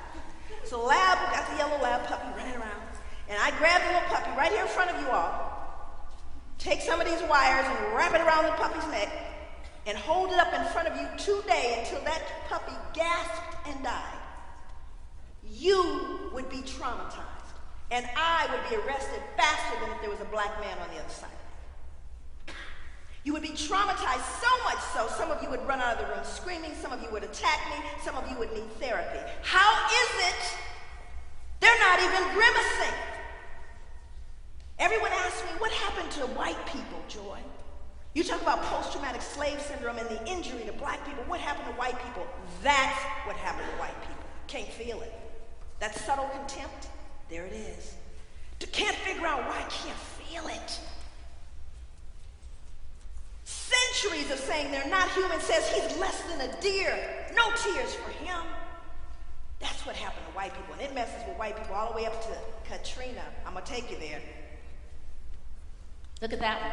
S2: So lab, we got the yellow lab puppy running around. And I grab the little puppy right here in front of you all, take some of these wires and wrap it around the puppy's neck, and hold it up in front of you today until that puppy gasped and died. You would be traumatized. And I would be arrested faster than if there was a black man on the other side. You would be traumatized so much so, some of you would run out of the room screaming, some of you would attack me, some of you would need therapy. How is it they're not even grimacing? Everyone asks me, what happened to white people, Joy? You talk about post-traumatic slave syndrome and the injury to black people. What happened to white people? That's what happened to white people. Can't feel it. That subtle contempt, there it is. Can't figure out why I can't feel it. Centuries of saying they're not human says he's less than a deer. No tears for him. That's what happened to white people. And it messes with white people all the way up to Katrina. I'm going to take you there. Look at that one.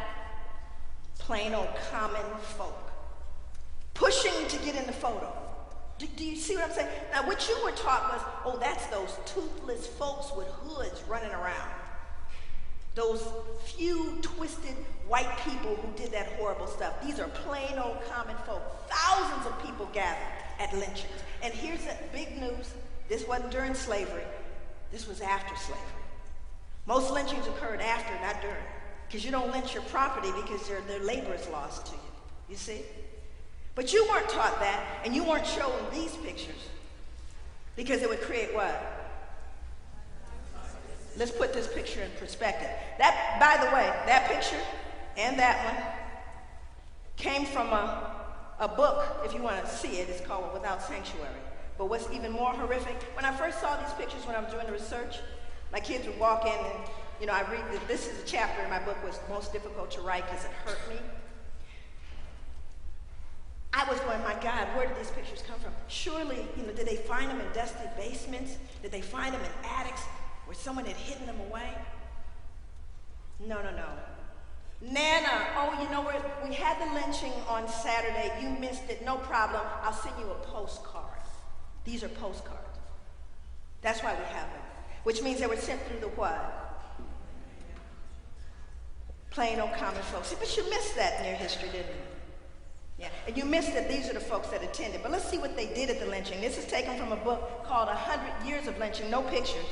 S2: Plain old common folk. Pushing to get in the photo. Do you see what I'm saying? Now, what you were taught was, oh, that's those toothless folks with hoods running around. Those few twisted white people who did that horrible stuff. These are plain old common folk. Thousands of people gathered at lynchings. And here's the big news. This wasn't during slavery. This was after slavery. Most lynchings occurred after, not during. Because you don't lynch your property because their labor is lost to you. You see? But you weren't taught that, and you weren't showing these pictures because it would create what? Let's put this picture in perspective. That, by the way, that picture and that one came from a book, if you want to see it. It's called Without Sanctuary. But what's even more horrific, when I first saw these pictures when I was doing the research, my kids would walk in and, you know, I read that this is a chapter in my book was most difficult to write because it hurt me. I was going, my God, where did these pictures come from? Surely, you know, did they find them in dusty basements? Did they find them in attics where someone had hidden them away? No. Nana, oh, you know what? We had the lynching on Saturday. You missed it. No problem. I'll send you a postcard. These are postcards. That's why we have them. Which means they were sent through the what? Plain old common folks. See, but you missed that in your history, didn't you? Yeah, and you missed that these are the folks that attended. But let's see what they did at the lynching. This is taken from a book called 100 Years of Lynching, no pictures.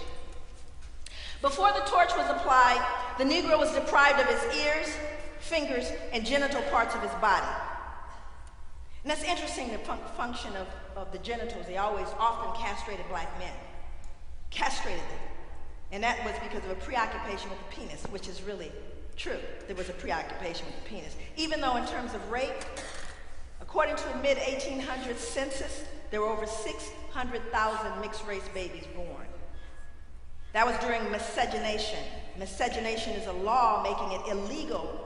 S2: Before the torch was applied, the Negro was deprived of his ears, fingers, and genital parts of his body. And that's interesting, the function of the genitals. They always often castrated black men. Castrated them. And that was because of a preoccupation with the penis, which is really true. There was a preoccupation with the penis. Even though in terms of rape, according to a mid-1800s census, there were over 600,000 mixed-race babies born. That was during miscegenation. Miscegenation is a law making it illegal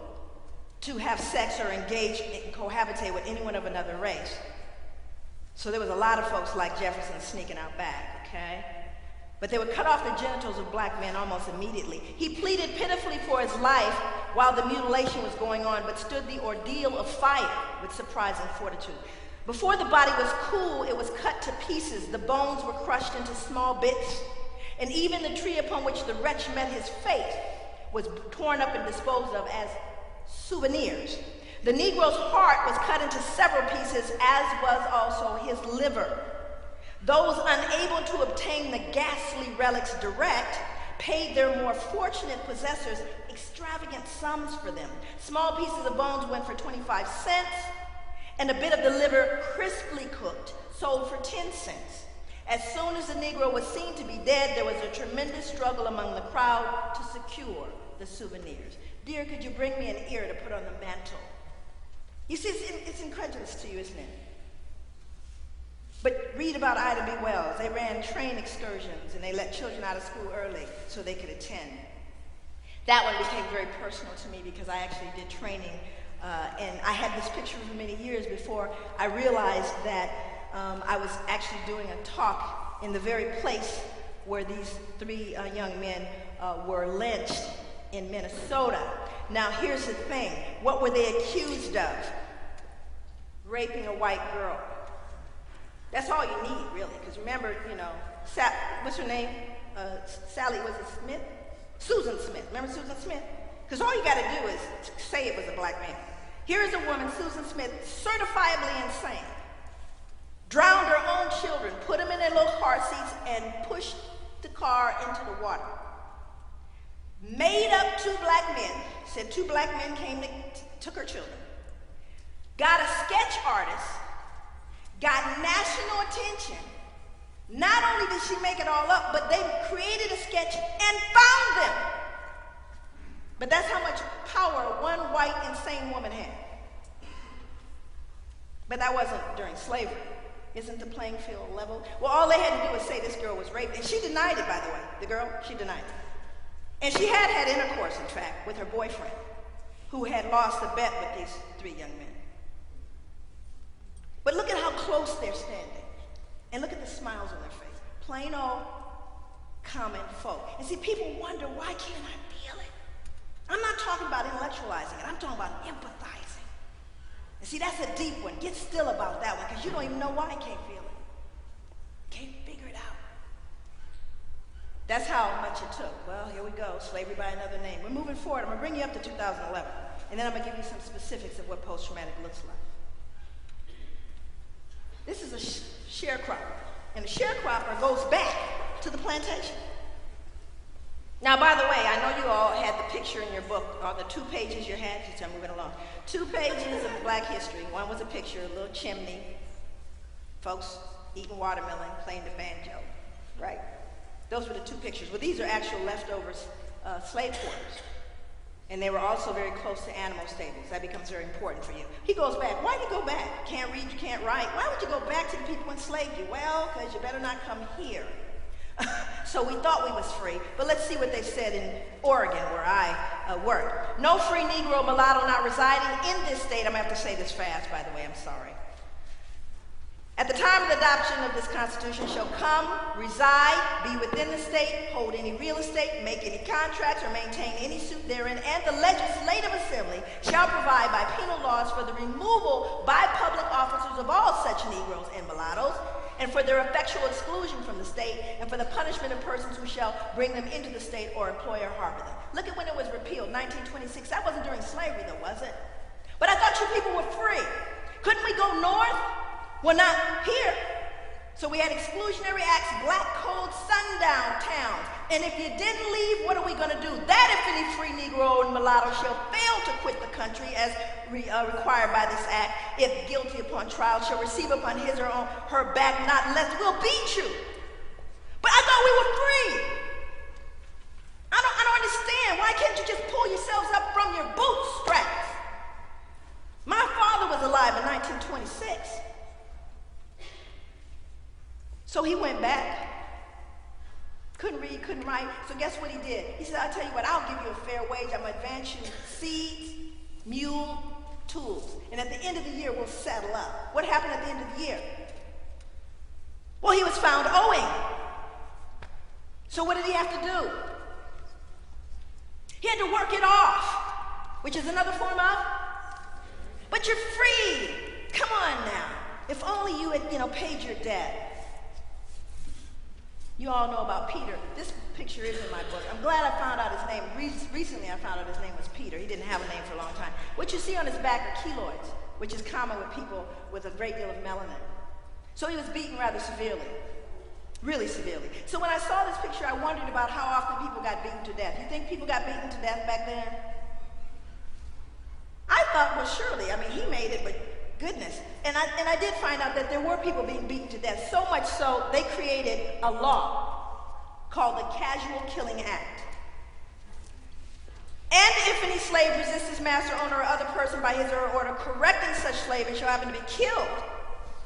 S2: to have sex or engage and cohabitate with anyone of another race. So there was a lot of folks like Jefferson sneaking out back, okay? But they would cut off the genitals of black men almost immediately. He pleaded pitifully for his life while the mutilation was going on, but stood the ordeal of fire with surprising fortitude. Before the body was cool, it was cut to pieces. The bones were crushed into small bits, and even the tree upon which the wretch met his fate was torn up and disposed of as souvenirs. The Negro's heart was cut into several pieces, as was also his liver. Those unable to obtain the ghastly relics direct paid their more fortunate possessors extravagant sums for them. Small pieces of bones went for 25 cents, and a bit of the liver, crisply cooked, sold for 10 cents. As soon as the Negro was seen to be dead, there was a tremendous struggle among the crowd to secure the souvenirs. Dear, could you bring me an ear to put on the mantle? You see, it's incredulous to you, isn't it? But read about Ida B. Wells. They ran train excursions and they let children out of school early so they could attend. That one became very personal to me because I actually did training and I had this picture for many years before I realized that I was actually doing a talk in the very place where these three young men were lynched in Minnesota. Now here's the thing, what were they accused of? Raping a white girl. That's all you need, really, because remember, you know, what's her name? Sally, was it Smith? Susan Smith. Remember Susan Smith? Because all you got to do is say it was a black man. Here is a woman, Susan Smith, certifiably insane. Drowned her own children, put them in their little car seats, and pushed the car into the water. Made up two black men, said two black men came, took her children. Got a sketch artist, got national attention. Not only did she make it all up, but they created a sketch and found them. But that's how much power one white insane woman had. But that wasn't during slavery. Isn't the playing field level? Well, all they had to do was say this girl was raped, and she denied it, by the way. The girl, she denied it. And she had intercourse, in fact, with her boyfriend, who had lost a bet with these three young men. But look at how close they're standing. And look at the smiles on their face. Plain old common folk. And see, people wonder, why can't I feel it? I'm not talking about intellectualizing it. I'm talking about empathizing. And see, that's a deep one. Get still about that one, because you don't even know why I can't feel it. Can't figure it out. That's how much it took. Well, here we go. Slavery by another name. We're moving forward. I'm going to bring you up to 2011. And then I'm going to give you some specifics of what post-traumatic looks like. This is a sharecropper. And the sharecropper goes back to the plantation. Now, by the way, I know you all had the picture in your book, or the 2 pages you had, just I'm moving along. 2 pages of Black history. One was a picture, a little chimney, folks eating watermelon, playing the banjo, right? Those were the 2 pictures. Well, these are actual leftovers, slave quarters. And they were also very close to animal stables. That becomes very important for you. He goes back. Why did you go back? Can't read, you can't write. Why would you go back to the people who enslaved you? Well, because you better not come here. So we thought we was free, but let's see what they said in Oregon, where I worked. No free Negro mulatto not residing in this state. I'm going to have to say this fast, by the way, I'm sorry. At the time of the adoption of this Constitution shall come, reside, be within the state, hold any real estate, make any contracts, or maintain any suit therein, and the Legislative Assembly shall provide by penal laws for the removal by public officers of all such Negroes and mulattoes, and for their effectual exclusion from the state, and for the punishment of persons who shall bring them into the state or employ or harbor them. Look at when it was repealed, 1926. That wasn't during slavery, though, was it? But I thought you people were free. Couldn't we go north? Well, not here. So we had exclusionary acts, black code, sundown towns. And if you didn't leave, what are we going to do? That if any free Negro and mulatto shall fail to quit the country as required by this act, if guilty upon trial, shall receive upon his or her back not less, we'll beat you. But I thought we were free. I don't understand. Why can't you just pull yourselves up from your bootstraps? My father was alive in 1926. So he went back. Couldn't read, couldn't write. So guess what he did? He said, I'll tell you what, I'll give you a fair wage. I'm going to advance you seeds, mule, tools. And at the end of the year, we'll settle up. What happened at the end of the year? Well, he was found owing. So what did he have to do? He had to work it off, which is another form of, but you're free. Come on now. If only you had, paid your debt. You all know about Peter. This picture is in my book. I'm glad I found out his name. Recently, I found out his name was Peter. He didn't have a name for a long time. What you see on his back are keloids, which is common with people with a great deal of melanin. So he was beaten rather severely, really severely. So when I saw this picture, I wondered about how often people got beaten to death. You think people got beaten to death back then? I thought, well, surely. He made it, but goodness. And I did find out that there were people being beaten to death, so much so they created a law called the Casual Killing Act. And if any slave resists his master, owner, or other person by his or her order correcting such slave and shall happen to be killed,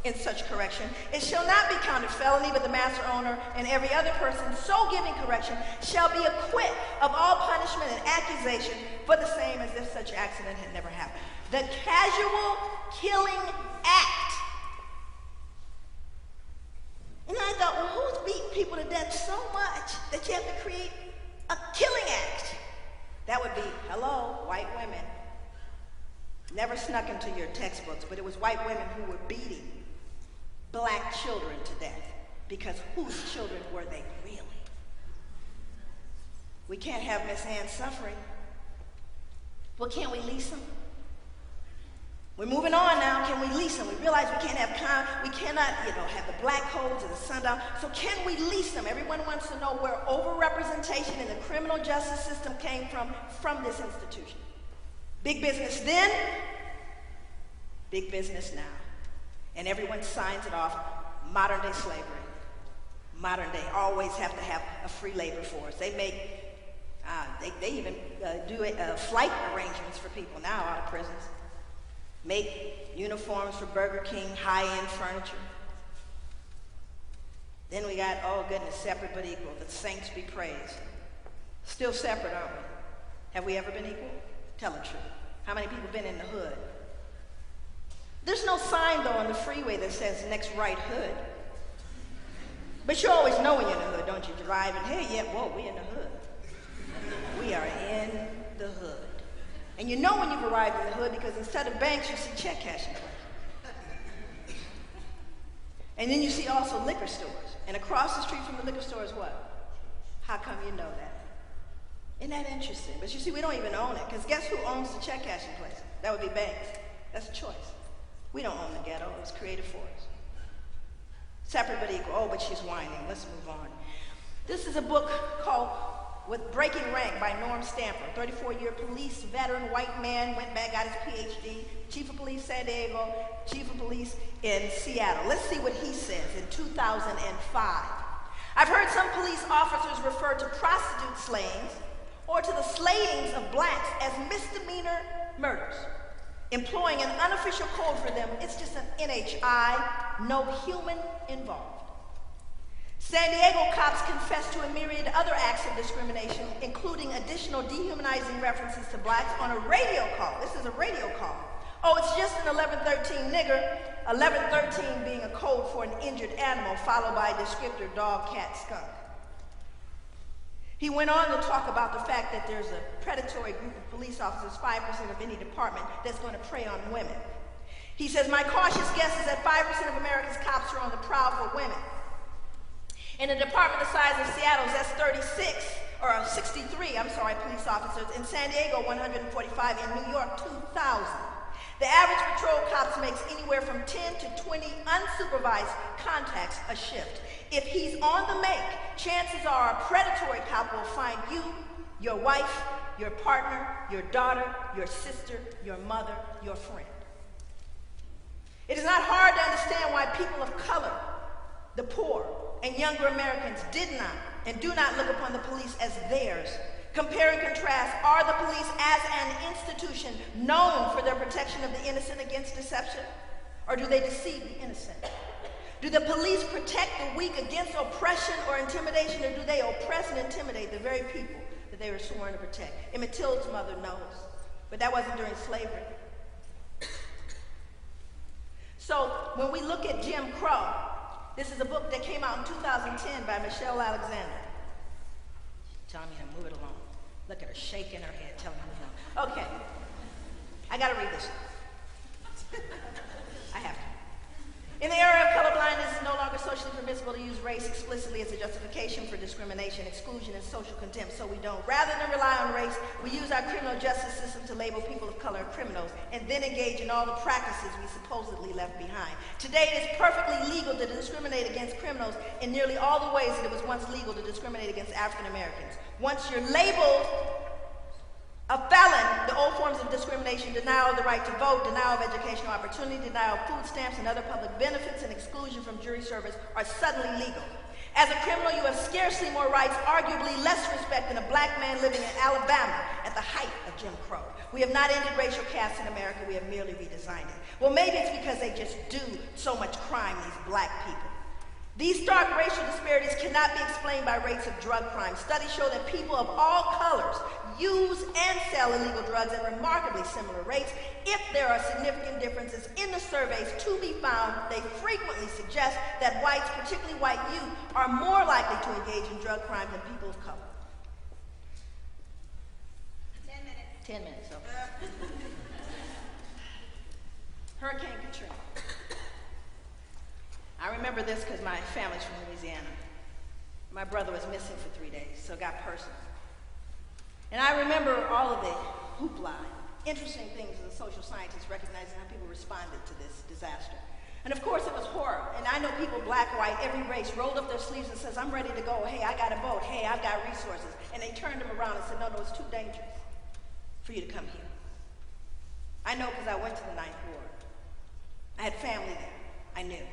S2: in such correction. It shall not be counted felony, but the master owner and every other person so giving correction shall be acquit of all punishment and accusation for the same as if such accident had never happened. The casual killing act. And I thought, well, who's beating people to death so much that you have to create a killing act? That would be, hello, white women. Never snuck into your textbooks, but it was white women who were beating black children to death, because whose children were they really? We can't have Miss Ann suffering. Well, can't we lease them? We're moving on now. Can we lease them? We realize we can't have we cannot, have the black codes and the sundown. So can we lease them? Everyone wants to know where overrepresentation in the criminal justice system came from this institution. Big business then, big business now. And everyone signs it off. Modern day slavery. Modern day, always have to have a free labor force. They make, they even do flight arrangements for people now out of prisons. Make uniforms for Burger King, high-end furniture. Then we got, oh goodness, separate but equal. The saints be praised. Still separate, aren't we? Have we ever been equal? Tell the truth. How many people been in the hood? There's no sign, though, on the freeway that says next right hood. But you always know when you're in the hood, don't you? Driving, hey, yeah, whoa, we in the hood. We are in the hood. And you know when you've arrived in the hood because instead of banks, you see check cashing places. And then you see also liquor stores. And across the street from the liquor store is what? How come you know that? Isn't that interesting? But you see, we don't even own it, because guess who owns the check cashing place? That would be banks. That's a choice. We don't own the ghetto. It was created for us. Separate but equal. Oh, but she's whining. Let's move on. This is a book called With Breaking Rank by Norm Stanford. 34-year police veteran, white man, went back, got his PhD, chief of police San Diego, chief of police in Seattle. Let's see what he says in 2005. I've heard some police officers refer to prostitute slayings or to the slayings of blacks as misdemeanor murders. Employing an unofficial code for them, it's just an NHI, no human involved. San Diego cops confessed to a myriad other acts of discrimination, including additional dehumanizing references to blacks on a radio call. This is a radio call. Oh, it's just an 1113 nigger, 1113 being a code for an injured animal, followed by a descriptor dog, cat, skunk. He went on to talk about the fact that there's a predatory group of police officers, 5% of any department, that's going to prey on women. He says, my cautious guess is that 5% of America's cops are on the prowl for women. In a department the size of Seattle's, that's 63 police officers. In San Diego, 145. In New York, 2,000. The average patrol cops makes anywhere from 10 to 20 unsupervised contacts a shift. If he's on the make, chances are a predatory cop will find you, your wife, your partner, your daughter, your sister, your mother, your friend. It is not hard to understand why people of color, the poor, and younger Americans did not and do not look upon the police as theirs. Compare and contrast, are the police as an institution known for their protection of the innocent against deception? Or do they deceive the innocent? Do the police protect the weak against oppression or intimidation, or do they oppress and intimidate the very people that they were sworn to protect? Emmett Till's mother knows, but that wasn't during slavery. So when we look at Jim Crow, this is a book that came out in 2010 by Michelle Alexander. Telling me to move it along. Look at her shaking her head, telling me to move along. Okay, I gotta read this. I have to. In the era of colorblindness, it's no longer socially permissible to use race explicitly as a justification for discrimination, exclusion, and social contempt, so we don't. Rather than rely on race, we use our criminal justice system to label people of color criminals and then engage in all the practices we supposedly left behind. Today, it is perfectly legal to discriminate against criminals in nearly all the ways that it was once legal to discriminate against African Americans. Once you're labeled a felon, the old forms of discrimination, denial of the right to vote, denial of educational opportunity, denial of food stamps and other public benefits, and exclusion from jury service are suddenly legal. As a criminal, you have scarcely more rights, arguably less respect than a black man living in Alabama at the height of Jim Crow. We have not ended racial caste in America, we have merely redesigned it. Well, maybe it's because they just do so much crime, these black people. These stark racial disparities cannot be explained by rates of drug crime. Studies show that people of all colors use and sell illegal drugs at remarkably similar rates. If there are significant differences in the surveys to be found, they frequently suggest that whites, particularly white youth, are more likely to engage in drug crime than people of color.
S3: 10 minutes.
S2: 10 minutes, okay. Hurricane Katrina. I remember this because my family's from Louisiana. My brother was missing for 3 days, so it got personal. And I remember all of the hoopla, interesting things as a social scientist, recognizing how people responded to this disaster. And of course it was horror. And I know people, black, white, every race, rolled up their sleeves and says, I'm ready to go. Hey, I got a boat. Hey, I've got resources. And they turned them around and said, no, it's too dangerous for you to come here. I know because I went to the Ninth Ward. I had family there. I knew.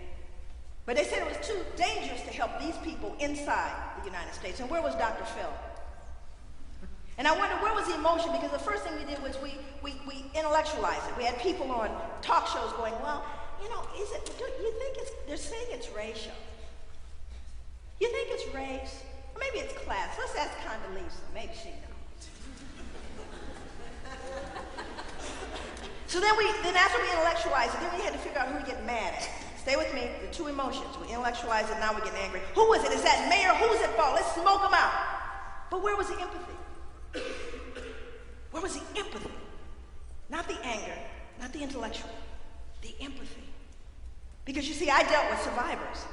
S2: But they said it was too dangerous to help these people inside the United States. And where was Dr. Phil? And I wondered, where was the emotion? Because the first thing we did was we intellectualized it. We had people on talk shows going, well, you know, do you think they're saying it's racial? You think it's race? Or maybe it's class. Let's ask Condoleezza. Maybe she knows. So then after we intellectualized it, then we had to figure out who we get mad at. Stay with me, the two emotions. We intellectualize it, now we're getting angry. Who is it? Is that mayor? Who's it for? Let's smoke them out. But where was the empathy? Where was the empathy? Not the anger, not the intellectual, the empathy. Because you see, I dealt with survivors.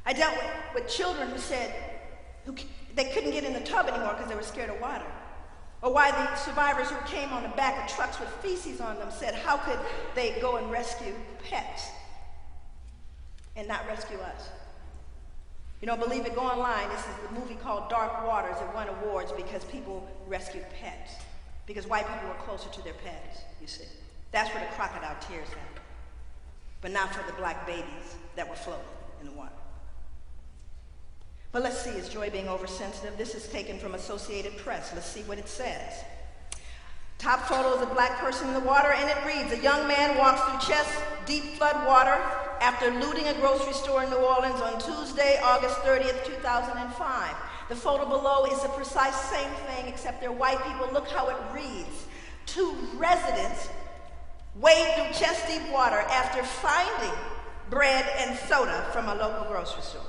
S2: I dealt with children who said they couldn't get in the tub anymore because they were scared of water. Or why the survivors who came on the back of trucks with feces on them said, how could they go and rescue pets and not rescue us? You know, believe it, go online. This is the movie called Dark Waters. It won awards because people rescued pets. Because white people were closer to their pets, you see. That's where the crocodile tears happened. But not for the black babies that were floating in the water. But let's see, is Joy being oversensitive? This is taken from Associated Press. Let's see what it says. Top photo is a black person in the water, and it reads, a young man walks through chest-deep flood water after looting a grocery store in New Orleans on Tuesday, August 30th, 2005. The photo below is the precise same thing, except they're white people. Look how it reads. Two residents wade through chest-deep water after finding bread and soda from a local grocery store.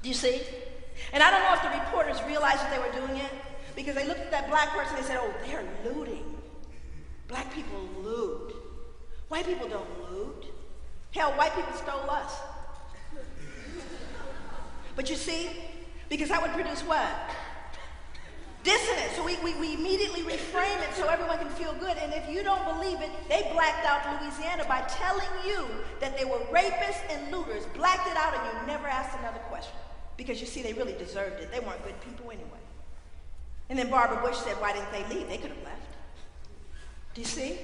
S2: Do you see? And I don't know if the reporters realized that they were doing it, because they looked at that black person and they said, oh, they're looting. Black people loot. White people don't loot. Hell, white people stole us. But you see, because that would produce what? Dissonance. So we immediately reframe it so everyone can feel good. And if you don't believe it, they blacked out Louisiana by telling you that they were rapists and looters, blacked it out, and you never asked another question. Because you see, they really deserved it. They weren't good people anyway. And then Barbara Bush said, why didn't they leave? They could have left. Do you see?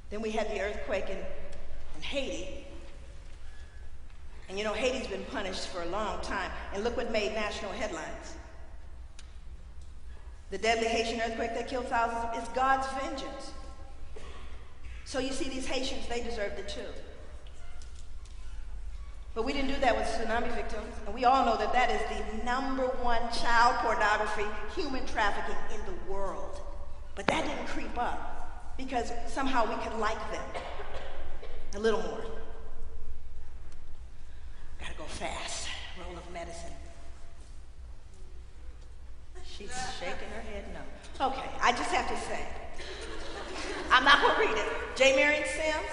S2: Then we had the earthquake in Haiti. And you know, Haiti's been punished for a long time. And look what made national headlines. The deadly Haitian earthquake that killed thousands is God's vengeance. So you see, these Haitians, they deserved it too. But we didn't do that with tsunami victims. And we all know that that is the #1 child pornography, human trafficking in the world. But that didn't creep up because somehow we could like them a little more. Gotta go fast. Roll of medicine. She's shaking her head no. Okay, I just have to say, I'm not gonna read it. J. Marion Sims,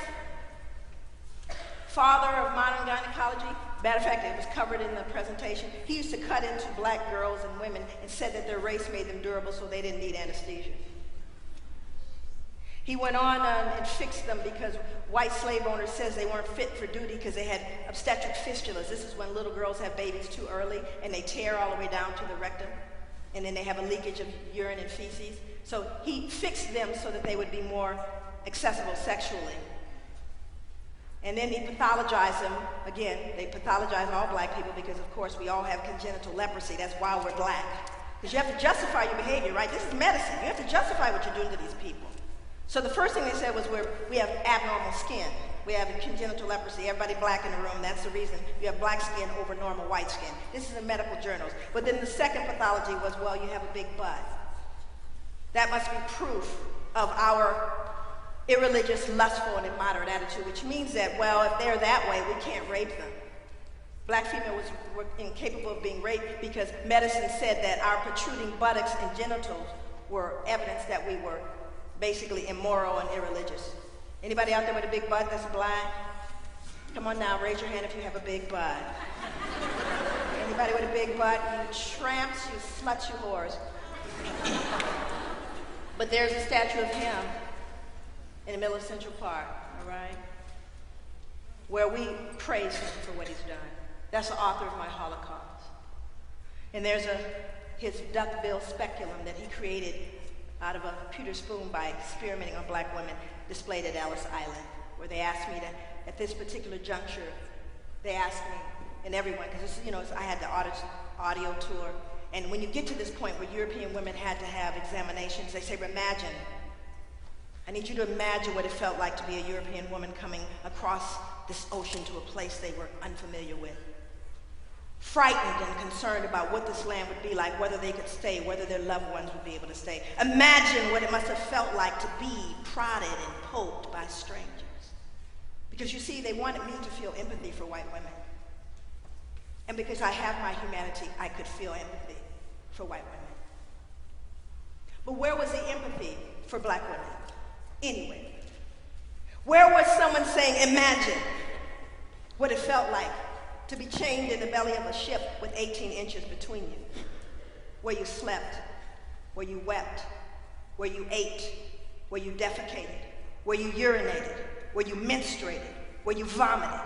S2: father of modern gynecology. Matter of fact, it was covered in the presentation. He used to cut into black girls and women and said that their race made them durable so they didn't need anesthesia. He went on and fixed them because white slave owners says they weren't fit for duty because they had obstetric fistulas. This is when little girls have babies too early and they tear all the way down to the rectum and then they have a leakage of urine and feces. So he fixed them so that they would be more accessible sexually. And then they pathologize them. Again, they pathologize all black people because, of course, we all have congenital leprosy. That's why we're black. Because you have to justify your behavior, right? This is medicine. You have to justify what you're doing to these people. So the first thing they said was we have abnormal skin. We have congenital leprosy. Everybody black in the room, that's the reason you have black skin over normal white skin. This is in medical journals. But then the second pathology was, well, you have a big butt. That must be proof of our irreligious, lustful, and immoderate attitude, which means that, well, if they're that way, we can't rape them. Black females were incapable of being raped because medicine said that our protruding buttocks and genitals were evidence that we were basically immoral and irreligious. Anybody out there with a big butt that's black? Come on now, raise your hand if you have a big butt. Anybody with a big butt? You tramps, you sluts, you whores. But there's a statue of him in the middle of Central Park, all right? Where we praise him for what he's done. That's the author of my Holocaust. And there's his duckbill speculum that he created out of a pewter spoon by experimenting on black women, displayed at Ellis Island, where they asked me to, at this particular juncture, they asked me, and everyone, because I had the audio tour, and when you get to this point where European women had to have examinations, they say, imagine. I need you to imagine what it felt like to be a European woman coming across this ocean to a place they were unfamiliar with. Frightened and concerned about what this land would be like, whether they could stay, whether their loved ones would be able to stay. Imagine what it must have felt like to be prodded and poked by strangers. Because you see, they wanted me to feel empathy for white women. And because I have my humanity, I could feel empathy for white women. But where was the empathy for black women? Anyway, where was someone saying, imagine what it felt like to be chained in the belly of a ship with 18 inches between you, where you slept, where you wept, where you ate, where you defecated, where you urinated, where you menstruated, where you vomited,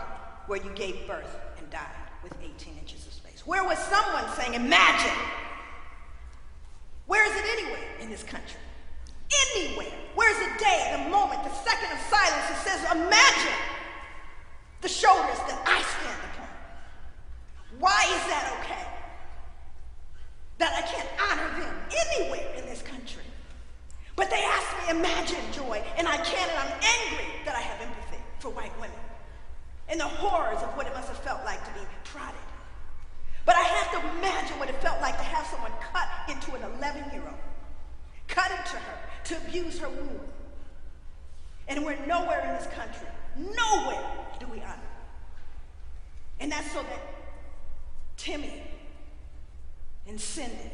S2: where you gave birth and died with 18 inches of space? Where was someone saying, imagine? Where is it anywhere in this country? Anywhere. Where's the day, the moment, the second of silence that says, imagine the shoulders that I stand upon? Why is that okay? That I can't honor them anywhere in this country. But they ask me, imagine, Joy, and I can't, and I'm angry that I have empathy for white women and the horrors of what it must have felt like to be prodded. But I have to imagine what it felt like to have someone cut into an 11-year-old, cut into her, to abuse her womb. And we're nowhere in this country, nowhere do we honor. And that's so that Timmy and Cindy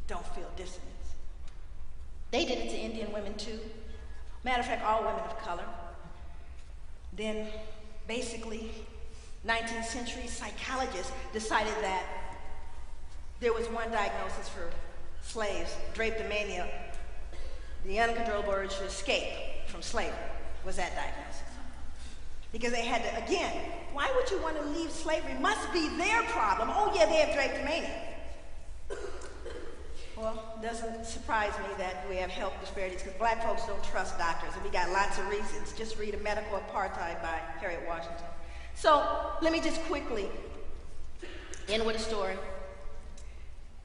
S2: don't feel dissonance. They did it to Indian women too. Matter of fact, all women of color. Then, basically, 19th century psychologists decided that there was one diagnosis for slaves, drapetomania, the uncontrollable urge to escape from slavery was that diagnosis. Because they had to, again, why would you want to leave slavery? Must be their problem. Oh yeah, they have drapetomania. Well, it doesn't surprise me that we have health disparities because black folks don't trust doctors, and we got lots of reasons. Just read A Medical Apartheid by Harriet Washington. So let me just quickly end with a story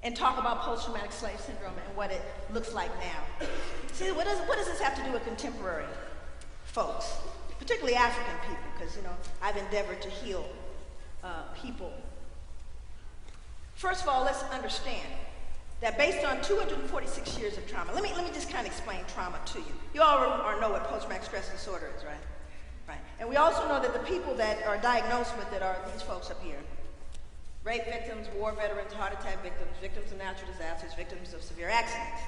S2: and talk about post-traumatic slave syndrome and what it looks like now. See, what does this have to do with contemporary folks, particularly African people, because, I've endeavored to heal people. First of all, let's understand that based on 246 years of trauma, let me just kind of explain trauma to you. You all know what post-traumatic stress disorder is, right? Right. And we also know that the people that are diagnosed with it are these folks up here. Rape victims, war veterans, heart attack victims, victims of natural disasters, victims of severe accidents.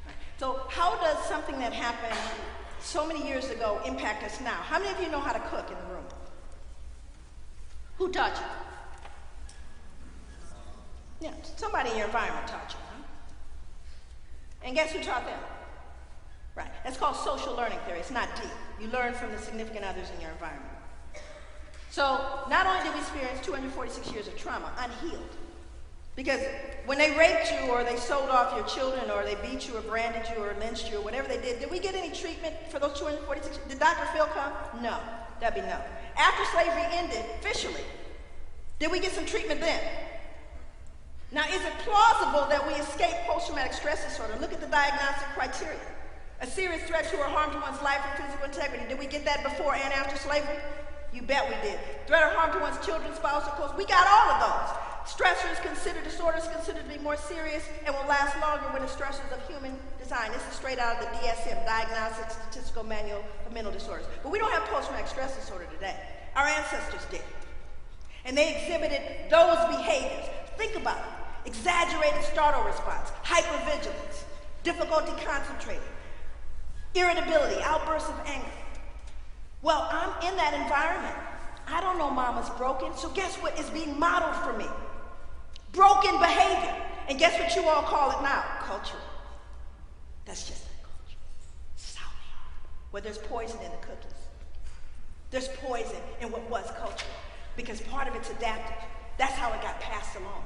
S2: Right. So how does something that happened so many years ago impact us now? How many of you know how to cook in the room? Who taught you? Yeah, somebody in your environment taught you, huh? And guess who taught them? Right. That's called social learning theory. It's not deep. You learn from the significant others in your environment. So not only did we experience 246 years of trauma, unhealed, Because when they raped you or they sold off your children or they beat you or branded you or lynched you or whatever they did we get any treatment for those 246? Did Dr. Phil come? No. That'd be no. After slavery ended, officially, did we get some treatment then? Now, is it plausible that we escape post-traumatic stress disorder? Look at the diagnostic criteria. A serious threat to or harm to one's life or physical integrity. Did we get that before and after slavery? You bet we did. Threat or harm to one's children, spouse, or close. We got all of those. Stressors disorders considered to be more serious and will last longer when the stressors of human design. This is straight out of the DSM, Diagnostic Statistical Manual of Mental Disorders. But we don't have post-traumatic stress disorder today. Our ancestors did. And they exhibited those behaviors. Think about it. Exaggerated startle response, hypervigilance, difficulty concentrating, irritability, outbursts of anger. Well, I'm in that environment. I don't know mama's broken, so guess what is being modeled for me? Broken behavior. And guess what you all call it now? Cultural. That's just that culture. South. Where there's poison in the cookies. There's poison in what was cultural. Because part of it's adaptive. That's how it got passed along.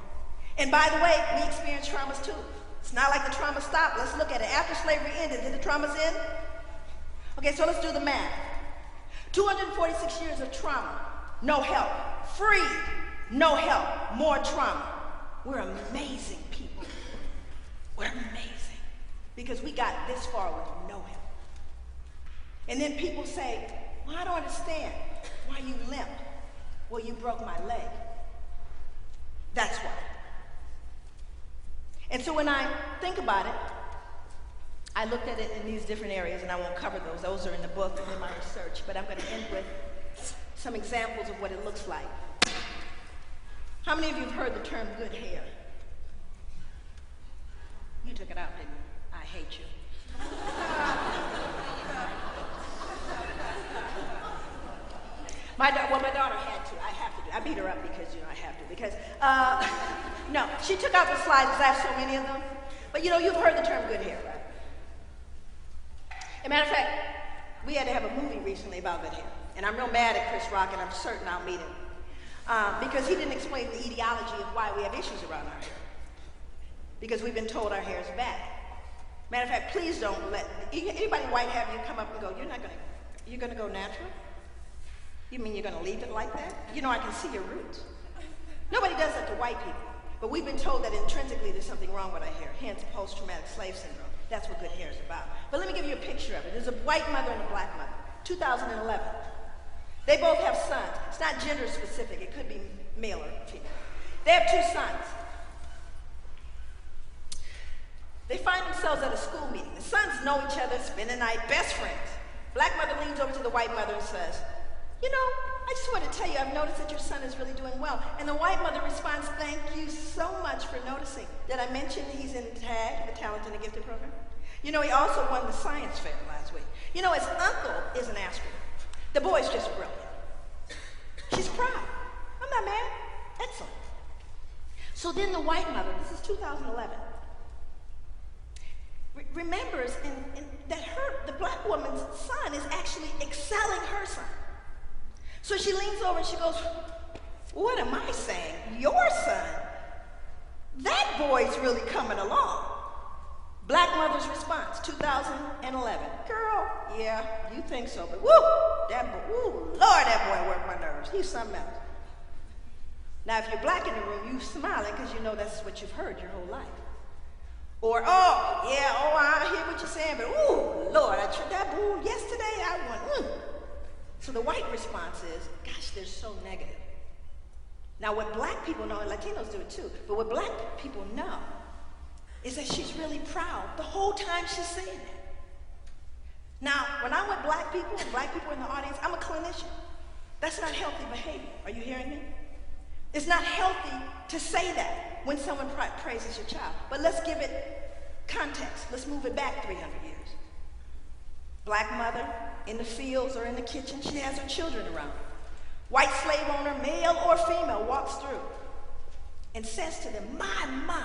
S2: And by the way, we experience traumas too. It's not like the trauma stopped. Let's look at it. After slavery ended, did the traumas end? Okay, so let's do the math. 246 years of trauma, no help. Freed, no help, more trauma. We're amazing people. We're amazing. Because we got this far with no help. And then people say, well, I don't understand why you limped. Well, you broke my leg. That's why. And so when I think about it, I looked at it in these different areas, and I won't cover those. Those are in the book and in my research, but I'm going to end with some examples of what it looks like. How many of you have heard the term good hair? You took it out, didn't you? I hate you. My daughter had to. I have to do. I beat her up because, I have to. Because, no, she took out the slides because I have so many of them. But, you've heard the term good hair, right? As a matter of fact, we had to have a movie recently about good hair. And I'm real mad at Chris Rock, and I'm certain I'll meet him. Because he didn't explain the etiology of why we have issues around our hair. Because we've been told our hair is bad. Matter of fact, please don't let anybody white have you come up and go, you're gonna go natural? You mean you're gonna leave it like that? I can see your roots. Nobody does that to white people. But we've been told that intrinsically there's something wrong with our hair, hence post-traumatic slave syndrome. That's what good hair is about. But let me give you a picture of it. There's a white mother and a black mother, 2011. They both have sons. It's not gender specific. It could be male or female. They have 2 sons. They find themselves at a school meeting. The sons know each other, spend the night, best friends. Black mother leans over to the white mother and says, I just want to tell you, I've noticed that your son is really doing well. And the white mother responds, thank you so much for noticing. Did I mention he's in TAG, the Talent and the Gifted program? He also won the science fair last week. His uncle is an astronaut. The boy's just brilliant. She's proud. I'm not mad. Excellent. So then the white mother, this is 2011, remembers that the black woman's son is actually excelling her son. So she leans over and she goes, what am I saying? Your son? That boy's really coming along. Black mother's response, 2011. Girl, yeah, you think so, but Lord, that boy worked my nerves. He's something else. Now, if you're black in the room, you're smiling because that's what you've heard your whole life. Or, I hear what you're saying, but Lord, I tried that boo yesterday, I went, So the white response is, gosh, they're so negative. Now, what black people know, and Latinos do it too, but what black people know is that she's really proud the whole time she's saying it. Now, when I'm with black people and black people in the audience, I'm a clinician. That's not healthy behavior. Are you hearing me? It's not healthy to say that when someone praises your child. But let's give it context. Let's move it back 300 years. Black mother in the fields or in the kitchen, she has her children around. White slave owner, male or female, walks through and says to them, my,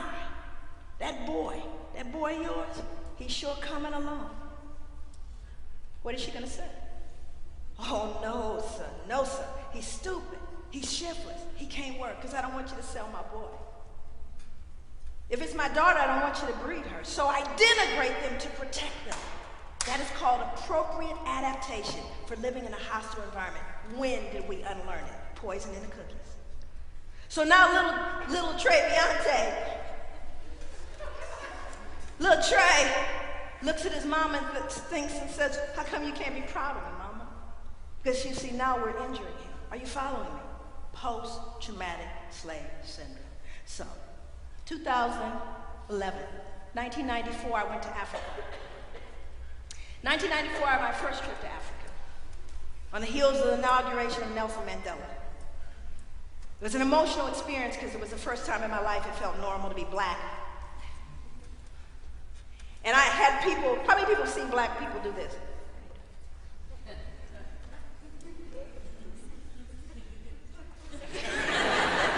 S2: that boy of yours, he's sure coming along. What is she gonna say? Oh, no, sir, he's stupid, he's shiftless, he can't work because I don't want you to sell my boy. If it's my daughter, I don't want you to breed her. So I denigrate them to protect them. That is called appropriate adaptation for living in a hostile environment. When did we unlearn it? Poison in the cookies. So now little little Trey looks at his mom and thinks and says, how come you can't be proud of me, mama? Because you see, now we're injuring him. Are you following me? Post-traumatic slave syndrome. So, 2011, 1994, I went to Africa. 1994, I had my first trip to Africa, on the heels of the inauguration of Nelson Mandela. It was an emotional experience because it was the first time in my life it felt normal to be black. And I had people, how many people have seen black people do this?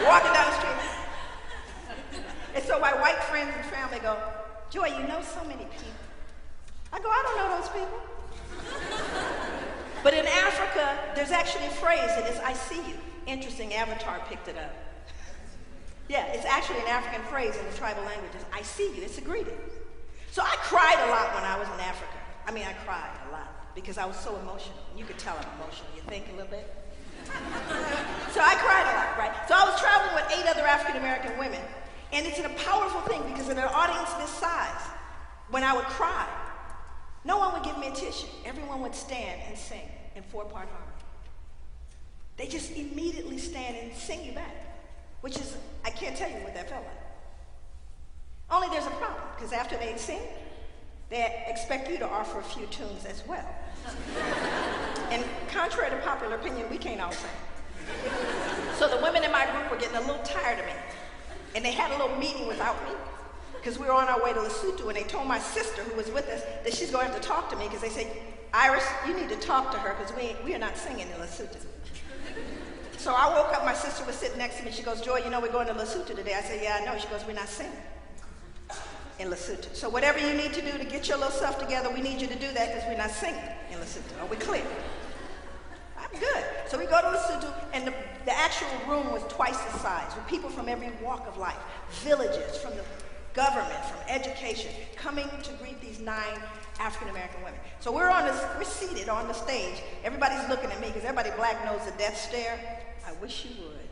S2: Walking down the street. And so my white friends and family go, Joy, you know so many people. I go, I don't know those people. But in Africa, there's actually a phrase that is, I see you. Interesting, Avatar picked it up. Yeah, it's actually an African phrase in the tribal languages. I see you, it's a greeting. So I cried a lot when I was in Africa. I mean, I cried a lot because I was so emotional. You could tell I'm emotional. You think a little bit? So I cried a lot, right? So I was traveling with 8 other African-American women, and it's a powerful thing because in an audience this size, when I would cry, no one would give me a tissue. Everyone would stand and sing in 4-part harmony. They just immediately stand and sing you back, which is, I can't tell you what that felt like. Only there's a problem, because after they sing, they expect you to offer a few tunes as well. And contrary to popular opinion, we can't all sing. So the women in my group were getting a little tired of me, and they had a little meeting without me, because we were on our way to Lesotho, and they told my sister, who was with us, that she's going to have to talk to me, because they said, Iris, you need to talk to her, because we are not singing in Lesotho. So I woke up, my sister was sitting next to me, she goes, Joy, you know we're going to Lesotho today. I said, yeah, I know. She goes, we're not singing in Lesotho. So whatever you need to do to get your little stuff together, we need you to do that because we're not singing in Lesotho. Are we clear? I'm good. So we go to Lesotho, and the actual room was twice the size, with people from every walk of life, villages, from the government, from education, coming to greet these 9 African-American women. So we're seated on the stage. Everybody's looking at me because everybody black knows the death stare. I wish you would.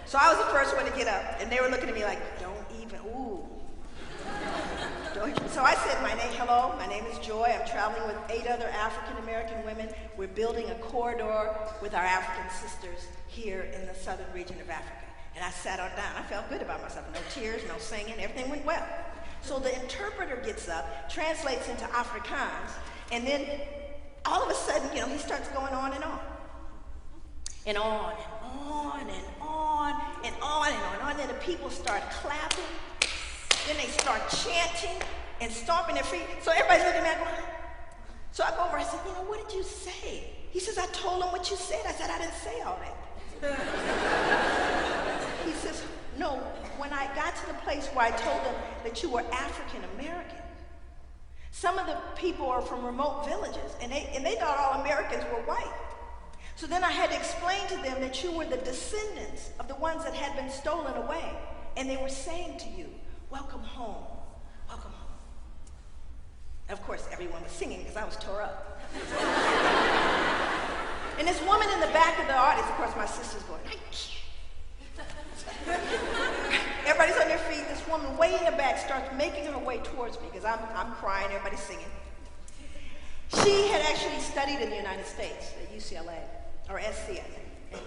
S2: So I was the first one to get up, and they were looking at me like, don't even, ooh. So I said, hello, my name is Joy. I'm traveling with 8 other African-American women. We're building a corridor with our African sisters here in the southern region of Africa. And I sat on down. I felt good about myself. No tears, no singing, everything went well. So the interpreter gets up, translates into Afrikaans, and then all of a sudden, he starts going on and on. And on and on and on and on and on. And then the people start clapping. Then they start chanting and stomping their feet. So everybody's looking at me. So I go over, I said, what did you say? He says, I told him what you said. I said, I didn't say all that. He says, no, when I got to the place where I told them that you were African American, some of the people are from remote villages, and they thought all Americans were white. So then I had to explain to them that you were the descendants of the ones that had been stolen away, and they were saying to you, welcome home, welcome home. Of course, everyone was singing because I was tore up. And this woman in the back of the audience, of course, my sister's going, I can't. Everybody's on their feet. This woman way in the back starts making her way towards me because I'm crying, everybody's singing. She had actually studied in the United States at UCLA, or SC, I think. And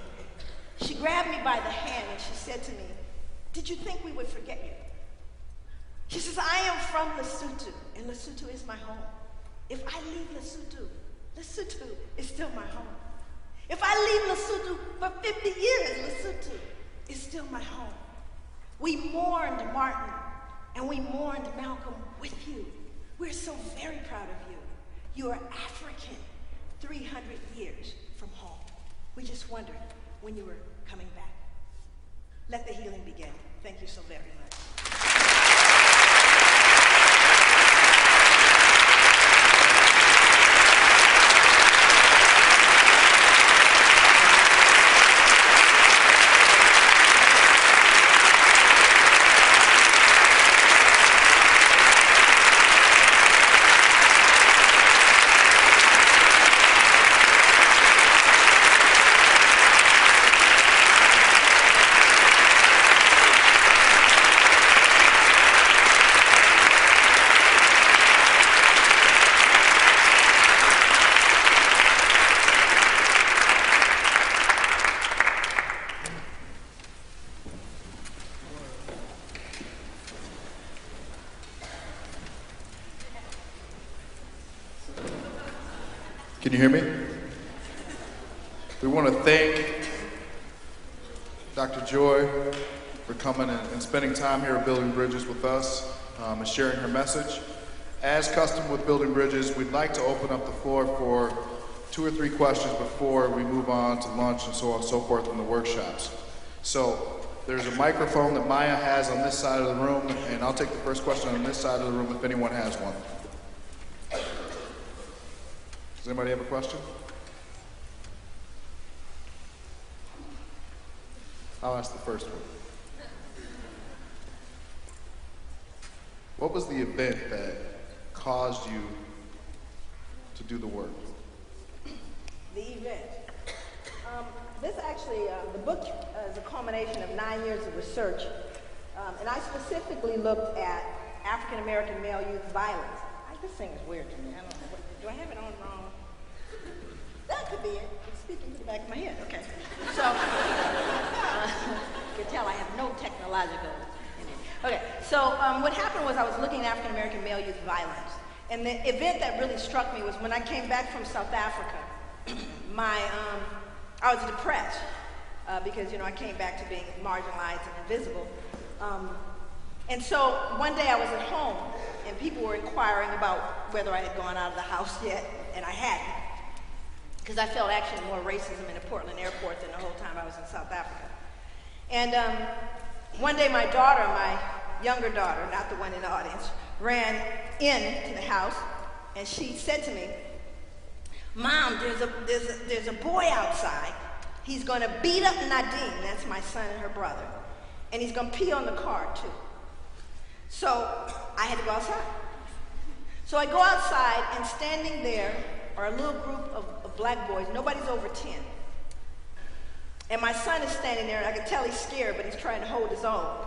S2: she grabbed me by the hand and she said to me, did you think we would forget you? She says, I am from Lesotho, and Lesotho is my home. If I leave Lesotho, Lesotho is still my home. If I leave Lesotho for 50 years, Lesotho is still my home. We mourned Martin, and we mourned Malcolm with you. We're so very proud of you. You are African, 300 years from home. We just wondered when you were coming back. Let the healing begin. Thank you so very much.
S3: you hear me? We want to thank Dr. Joy for coming and spending time here at Building Bridges with us and sharing her message. As custom with Building Bridges, we'd like to open up the floor for 2 or 3 questions before we move on to lunch and so on and so forth in the workshops. So there's a microphone that Maya has on this side of the room, and I'll take the first question on this side of the room if anyone has one. Does anybody have a question? I'll ask the first one. What was the event that caused you to do the work?
S2: The event. This actually, the book is a culmination of 9 years of research, and I specifically looked at African American male youth violence. This thing is weird to me. I don't know. Do I have it on wrong? That could be it. It's speaking to the back of my head. Okay. So, you can tell I have no technological in it. Okay. So, what happened was I was looking at African American male youth violence, and the event that really struck me was when I came back from South Africa. I was depressed because, I came back to being marginalized and invisible. And so one day I was at home and people were inquiring about whether I had gone out of the house yet, and I hadn't, because I felt actually more racism in the Portland airport than the whole time I was in South Africa. And one day my daughter, my younger daughter, not the one in the audience, ran into the house and she said to me, "Mom, there's a boy outside. He's going to beat up Nadine," that's my son and her brother, "and he's going to pee on the car too." So I had to go outside. So I go outside, and standing there are a little group of black boys. Nobody's over 10. And my son is standing there, and I can tell he's scared, but he's trying to hold his own.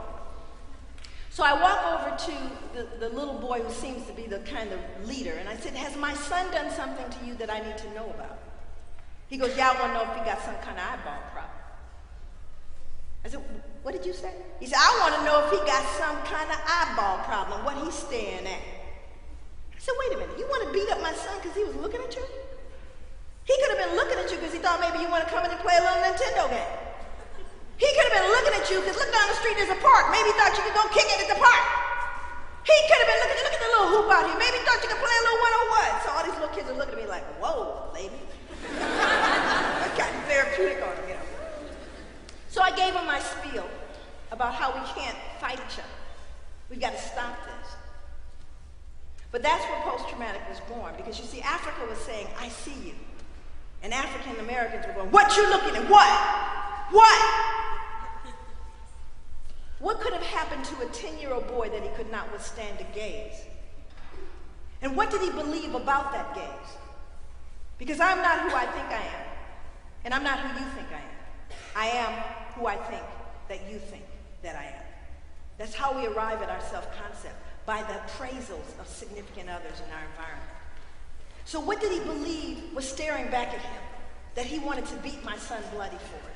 S2: So I walk over to the little boy who seems to be the kind of leader, and I said, "Has my son done something to you that I need to know about?" He goes, "Yeah, I want to know if he got some kind of eyeball problem." I said, "What did you say?" He said, "I want to know if he got some kind of eyeball problem, what he's staring at." I said, "Wait a minute, you want to beat up my son because he was looking at you?" He could have been looking at you because he thought maybe you want to come in and play a little Nintendo game. He could have been looking at you because look down the street, there's a park. Maybe he thought you could go kick it at the park. He could have been looking, look at the little hoop out here. Maybe he thought you could play a little 101. So all these little kids are looking at me like, "Whoa, lady." That got therapeutic on them, So I gave him my spiel about how we can't fight each other. We've got to stop this. But that's where post-traumatic was born, because you see, Africa was saying, "I see you." And African Americans were going, "What you looking at? What? What?" What could have happened to a 10-year-old boy that he could not withstand a gaze? And what did he believe about that gaze? Because I'm not who I think I am, and I'm not who you think I am. I am who I think that you think that I am. That's how we arrive at our self-concept, by the appraisals of significant others in our environment. So what did he believe was staring back at him, that he wanted to beat my son bloody for it?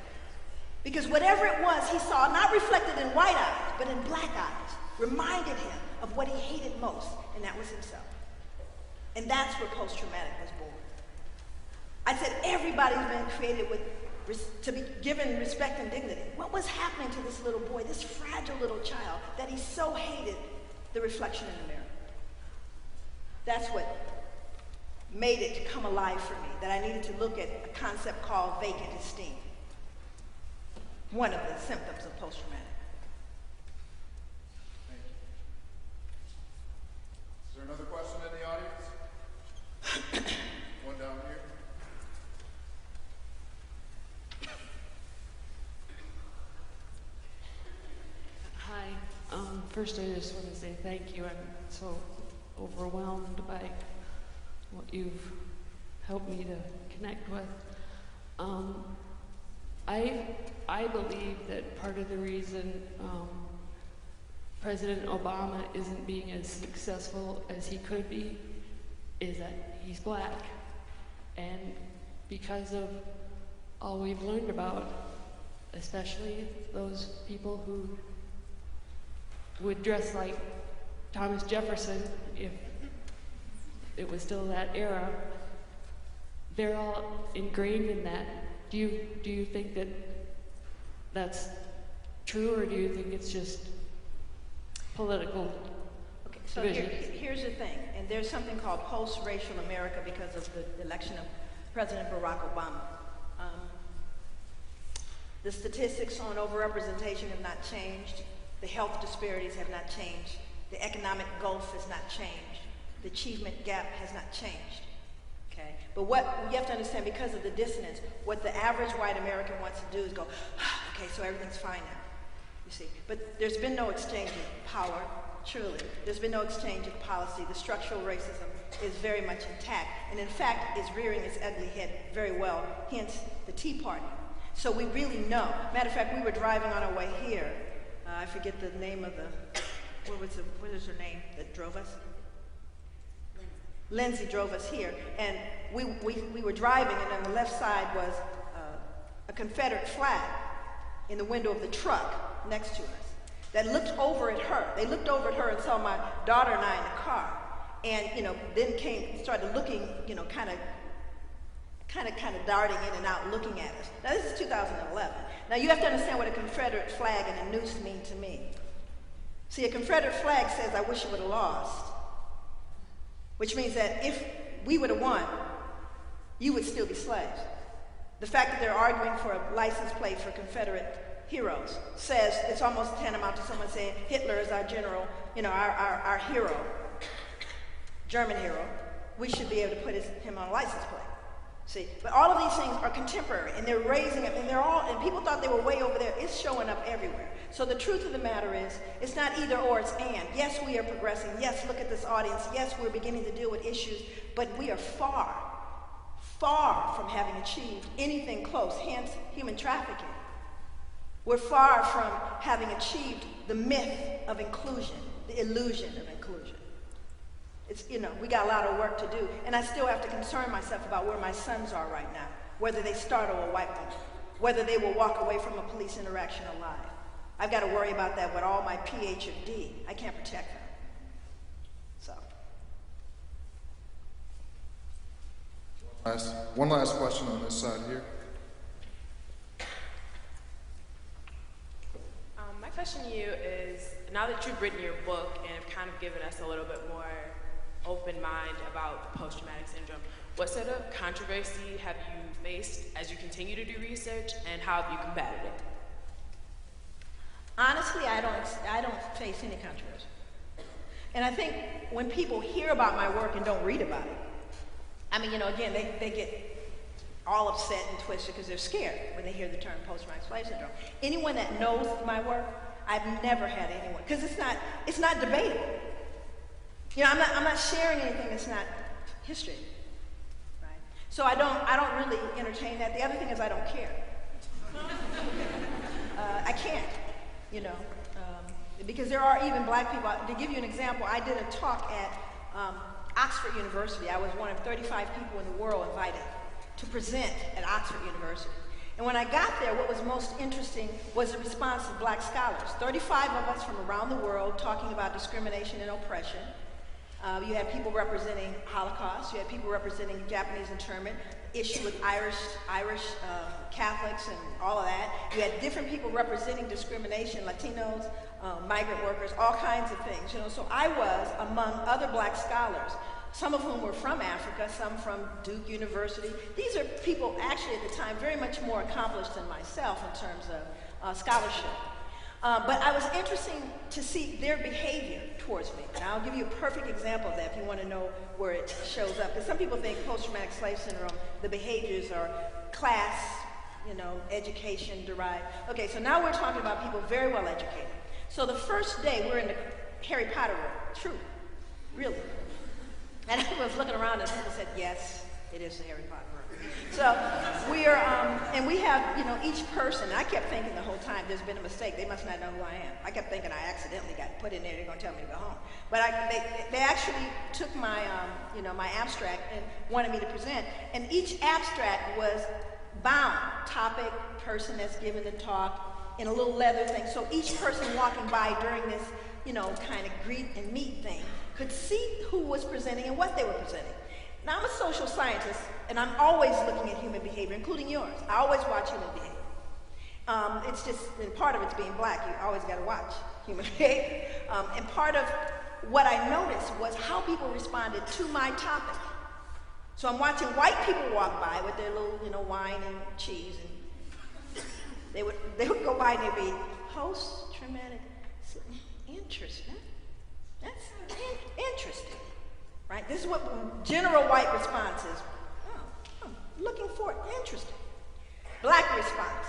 S2: Because whatever it was he saw, not reflected in white eyes, but in black eyes, reminded him of what he hated most, and that was himself. And that's where post-traumatic was born. I said everybody's been created to be given respect and dignity. What was happening to this little boy, this fragile little child, that he so hated the reflection in the mirror? That's what made it come alive for me, that I needed to look at a concept called vacant esteem, one of the symptoms of post-traumatic.
S3: Thank you. Is there another question in the audience? One down here.
S4: Hi. First, I just want to say thank you. I'm so overwhelmed by what you've helped me to connect with. I believe that part of the reason President Obama isn't being as successful as he could be is that he's black. And because of all we've learned about, especially those people who would dress like Thomas Jefferson if it was still that era, they're all ingrained in that. Do you think that that's true, or do you think it's just political?
S2: Okay, so here's the thing, and there's something called post-racial America because of the election of President Barack Obama. The statistics on overrepresentation have not changed. The health disparities have not changed. The economic gulf has not changed. The achievement gap has not changed. Okay? But what you have to understand, because of the dissonance, what the average white American wants to do is go, okay, so everything's fine now. You see, but there's been no exchange of power, truly. There's been no exchange of policy. The structural racism is very much intact, and in fact is rearing its ugly head very well, hence the Tea Party. So we really know. Matter of fact, we were driving on our way here. I forget the name of what was her name that drove us? Lindsay drove us here, and we were driving, and on the left side was a Confederate flag in the window of the truck next to us that looked over at her. They looked over at her and saw my daughter and I in the car, and then started looking, kind of darting in and out, looking at us. Now this is 2011. Now you have to understand what a Confederate flag and a noose mean to me. See, a Confederate flag says, "I wish you would have lost," which means that if we would have won, you would still be slaves. The fact that they're arguing for a license plate for Confederate heroes says it's almost tantamount to someone saying Hitler is our general, our hero, German hero. We should be able to put him on a license plate. See, but all of these things are contemporary, and they're raising up, and people thought they were way over there. It's showing up everywhere. So the truth of the matter is, it's not either or, it's and. Yes, we are progressing. Yes, look at this audience. Yes, we're beginning to deal with issues, but we are far, far from having achieved anything close, hence human trafficking. We're far from having achieved the myth of inclusion, the illusion of inclusion. It's, we got a lot of work to do, and I still have to concern myself about where my sons are right now, whether they startle a white woman, whether they will walk away from a police interaction alive. I've got to worry about that with all my PhD. I can't protect them. So.
S3: One last question on this side here.
S5: My question to you is, now that you've written your book and have kind of given us a little bit more open mind about post-traumatic syndrome, what sort of controversy have you faced as you continue to do research, and how have you combated it?
S2: Honestly, I don't face any controversy. And I think when people hear about my work and don't read about it, again, they get all upset and twisted because they're scared when they hear the term post-traumatic slave syndrome. Anyone that knows my work, I've never had anyone, because it's not debatable. I'm not sharing anything that's not history, right? So I don't really entertain that. The other thing is I don't care. I can't, because there are even black people. To give you an example, I did a talk at Oxford University. I was one of 35 people in the world invited to present at Oxford University. And when I got there, what was most interesting was the response of black scholars. 35 of us from around the world talking about discrimination and oppression. You had people representing Holocaust. You had people representing Japanese internment, issue with Irish Catholics and all of that. You had different people representing discrimination, Latinos, migrant workers, all kinds of things. So I was among other black scholars, some of whom were from Africa, some from Duke University. These are people actually at the time very much more accomplished than myself in terms of scholarship. But I was interesting to see their behavior towards me. And I'll give you a perfect example of that if you want to know where it shows up. Because some people think post-traumatic slave syndrome, the behaviors are class, education derived. Okay, so now we're talking about people very well educated. So the first day we're in the Harry Potter room. True, really. And I was looking around and people said, yes, it is the Harry Potter room. So we are, and we have, each person, and I kept thinking the whole time, there's been a mistake. They must not know who I am. I kept thinking I accidentally got put in there. They're going to tell me to go home. But they actually took my, my abstract and wanted me to present. And each abstract was bound, topic, person that's giving the talk, in a little leather thing. So each person walking by during this, kind of greet and meet thing could see who was presenting and what they were presenting. Now, I'm a social scientist. And I'm always looking at human behavior, including yours. I always watch human behavior. It's just, and part of it's being black, you always got to watch human behavior. And part of what I noticed was how people responded to my topic. So I'm watching white people walk by with their little, wine and cheese, and they would go by and they'd be post-traumatic. Interesting. That's interesting, right? This is what general white response is. Oh, looking for it. Interesting. Black response.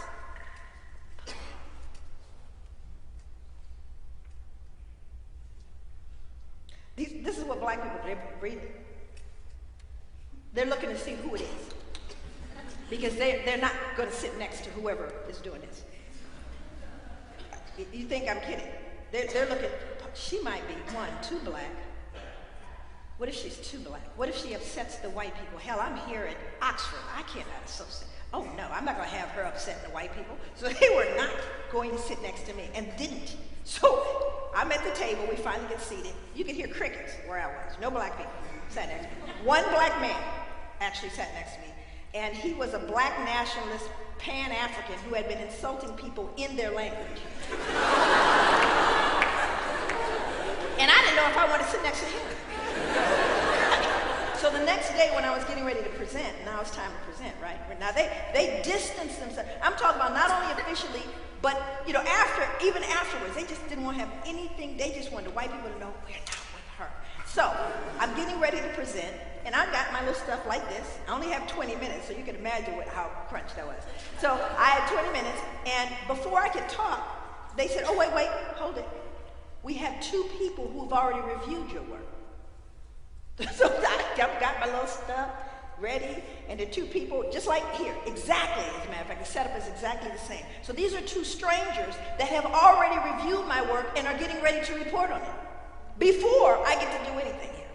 S2: This is what black people do. They're breathing. They're looking to see who it is. Because they're not going to sit next to whoever is doing this. You think I'm kidding? They're looking, she might be too black. What if she's too black? What if she upsets the white people? Hell, I'm here at Oxford. I cannot associate. Oh no, I'm not going to have her upset the white people. So they were not going to sit next to me and didn't. So I'm at the table, we finally get seated. You can hear crickets where I was. No black people sat next to me. One black man actually sat next to me. And he was a black nationalist Pan-African who had been insulting people in their language. And I didn't know if I wanted to sit next to him. So the next day when I was getting ready to present, now it's time to present, right? Now they distanced themselves. I'm talking about not only officially, but even afterwards, they just didn't want to have anything. They just wanted white people to know we're not with her. So I'm getting ready to present, and I got my little stuff like this. I only have 20 minutes, so you can imagine how crunched that was. So I had 20 minutes, and before I could talk, they said, oh, wait, hold it. We have 2 people who have already reviewed your work. So I got my little stuff ready, and the 2 people, just like here, exactly, as a matter of fact, the setup is exactly the same. So these are 2 strangers that have already reviewed my work and are getting ready to report on it before I get to do anything here.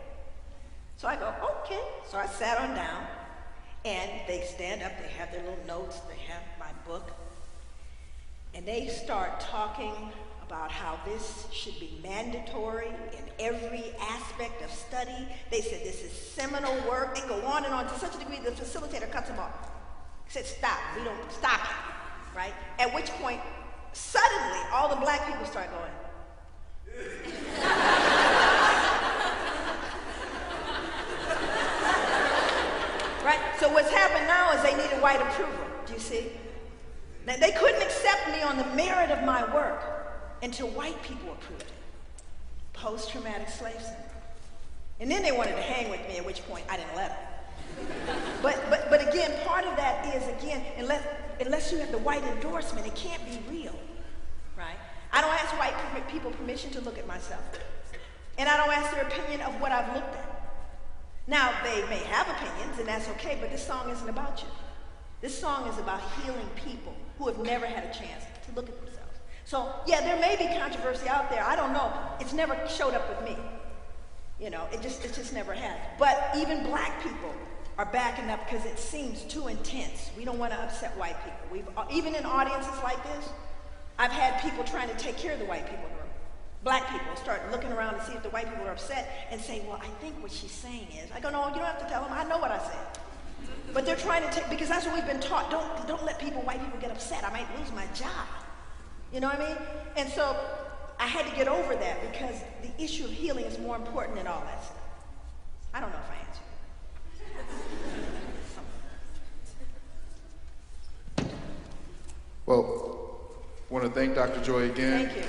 S2: So I go, okay. So I sat on down, and they stand up, they have their little notes, they have my book, and they start talking about how this should be mandatory in every aspect of study. They said this is seminal work. They go on and on to such a degree the facilitator cuts them off. He said, stop, we don't stop it, right? At which point, suddenly, all the black people start going. Right? So what's happened now is they need a white approval, do you see? Now, they couldn't accept me on the merit of my work until white people approved it. Post-traumatic slave syndrome. And then they wanted to hang with me, at which point I didn't let them. But again, part of that is, again, unless you have the white endorsement, it can't be real, right? I don't ask white people permission to look at myself. And I don't ask their opinion of what I've looked at. Now, they may have opinions, and that's okay, but this song isn't about you. This song is about healing people who have never had a chance to look at themselves. So, yeah, there may be controversy out there. I don't know. It's never showed up with me. It just never has. But even black people are backing up because it seems too intense. We don't want to upset white people. Even in audiences like this, I've had people trying to take care of the white people in the room. Black people start looking around to see if the white people are upset and say, well, I think what she's saying is. I go, no, you don't have to tell them. I know what I said. But they're trying to take, because that's what we've been taught. Don't let white people get upset. I might lose my job. You know what I mean? And so I had to get over that because the issue of healing is more important than all that stuff. I don't know if I answered.
S3: Well, I want to thank Dr. Joy again.
S2: Thank you.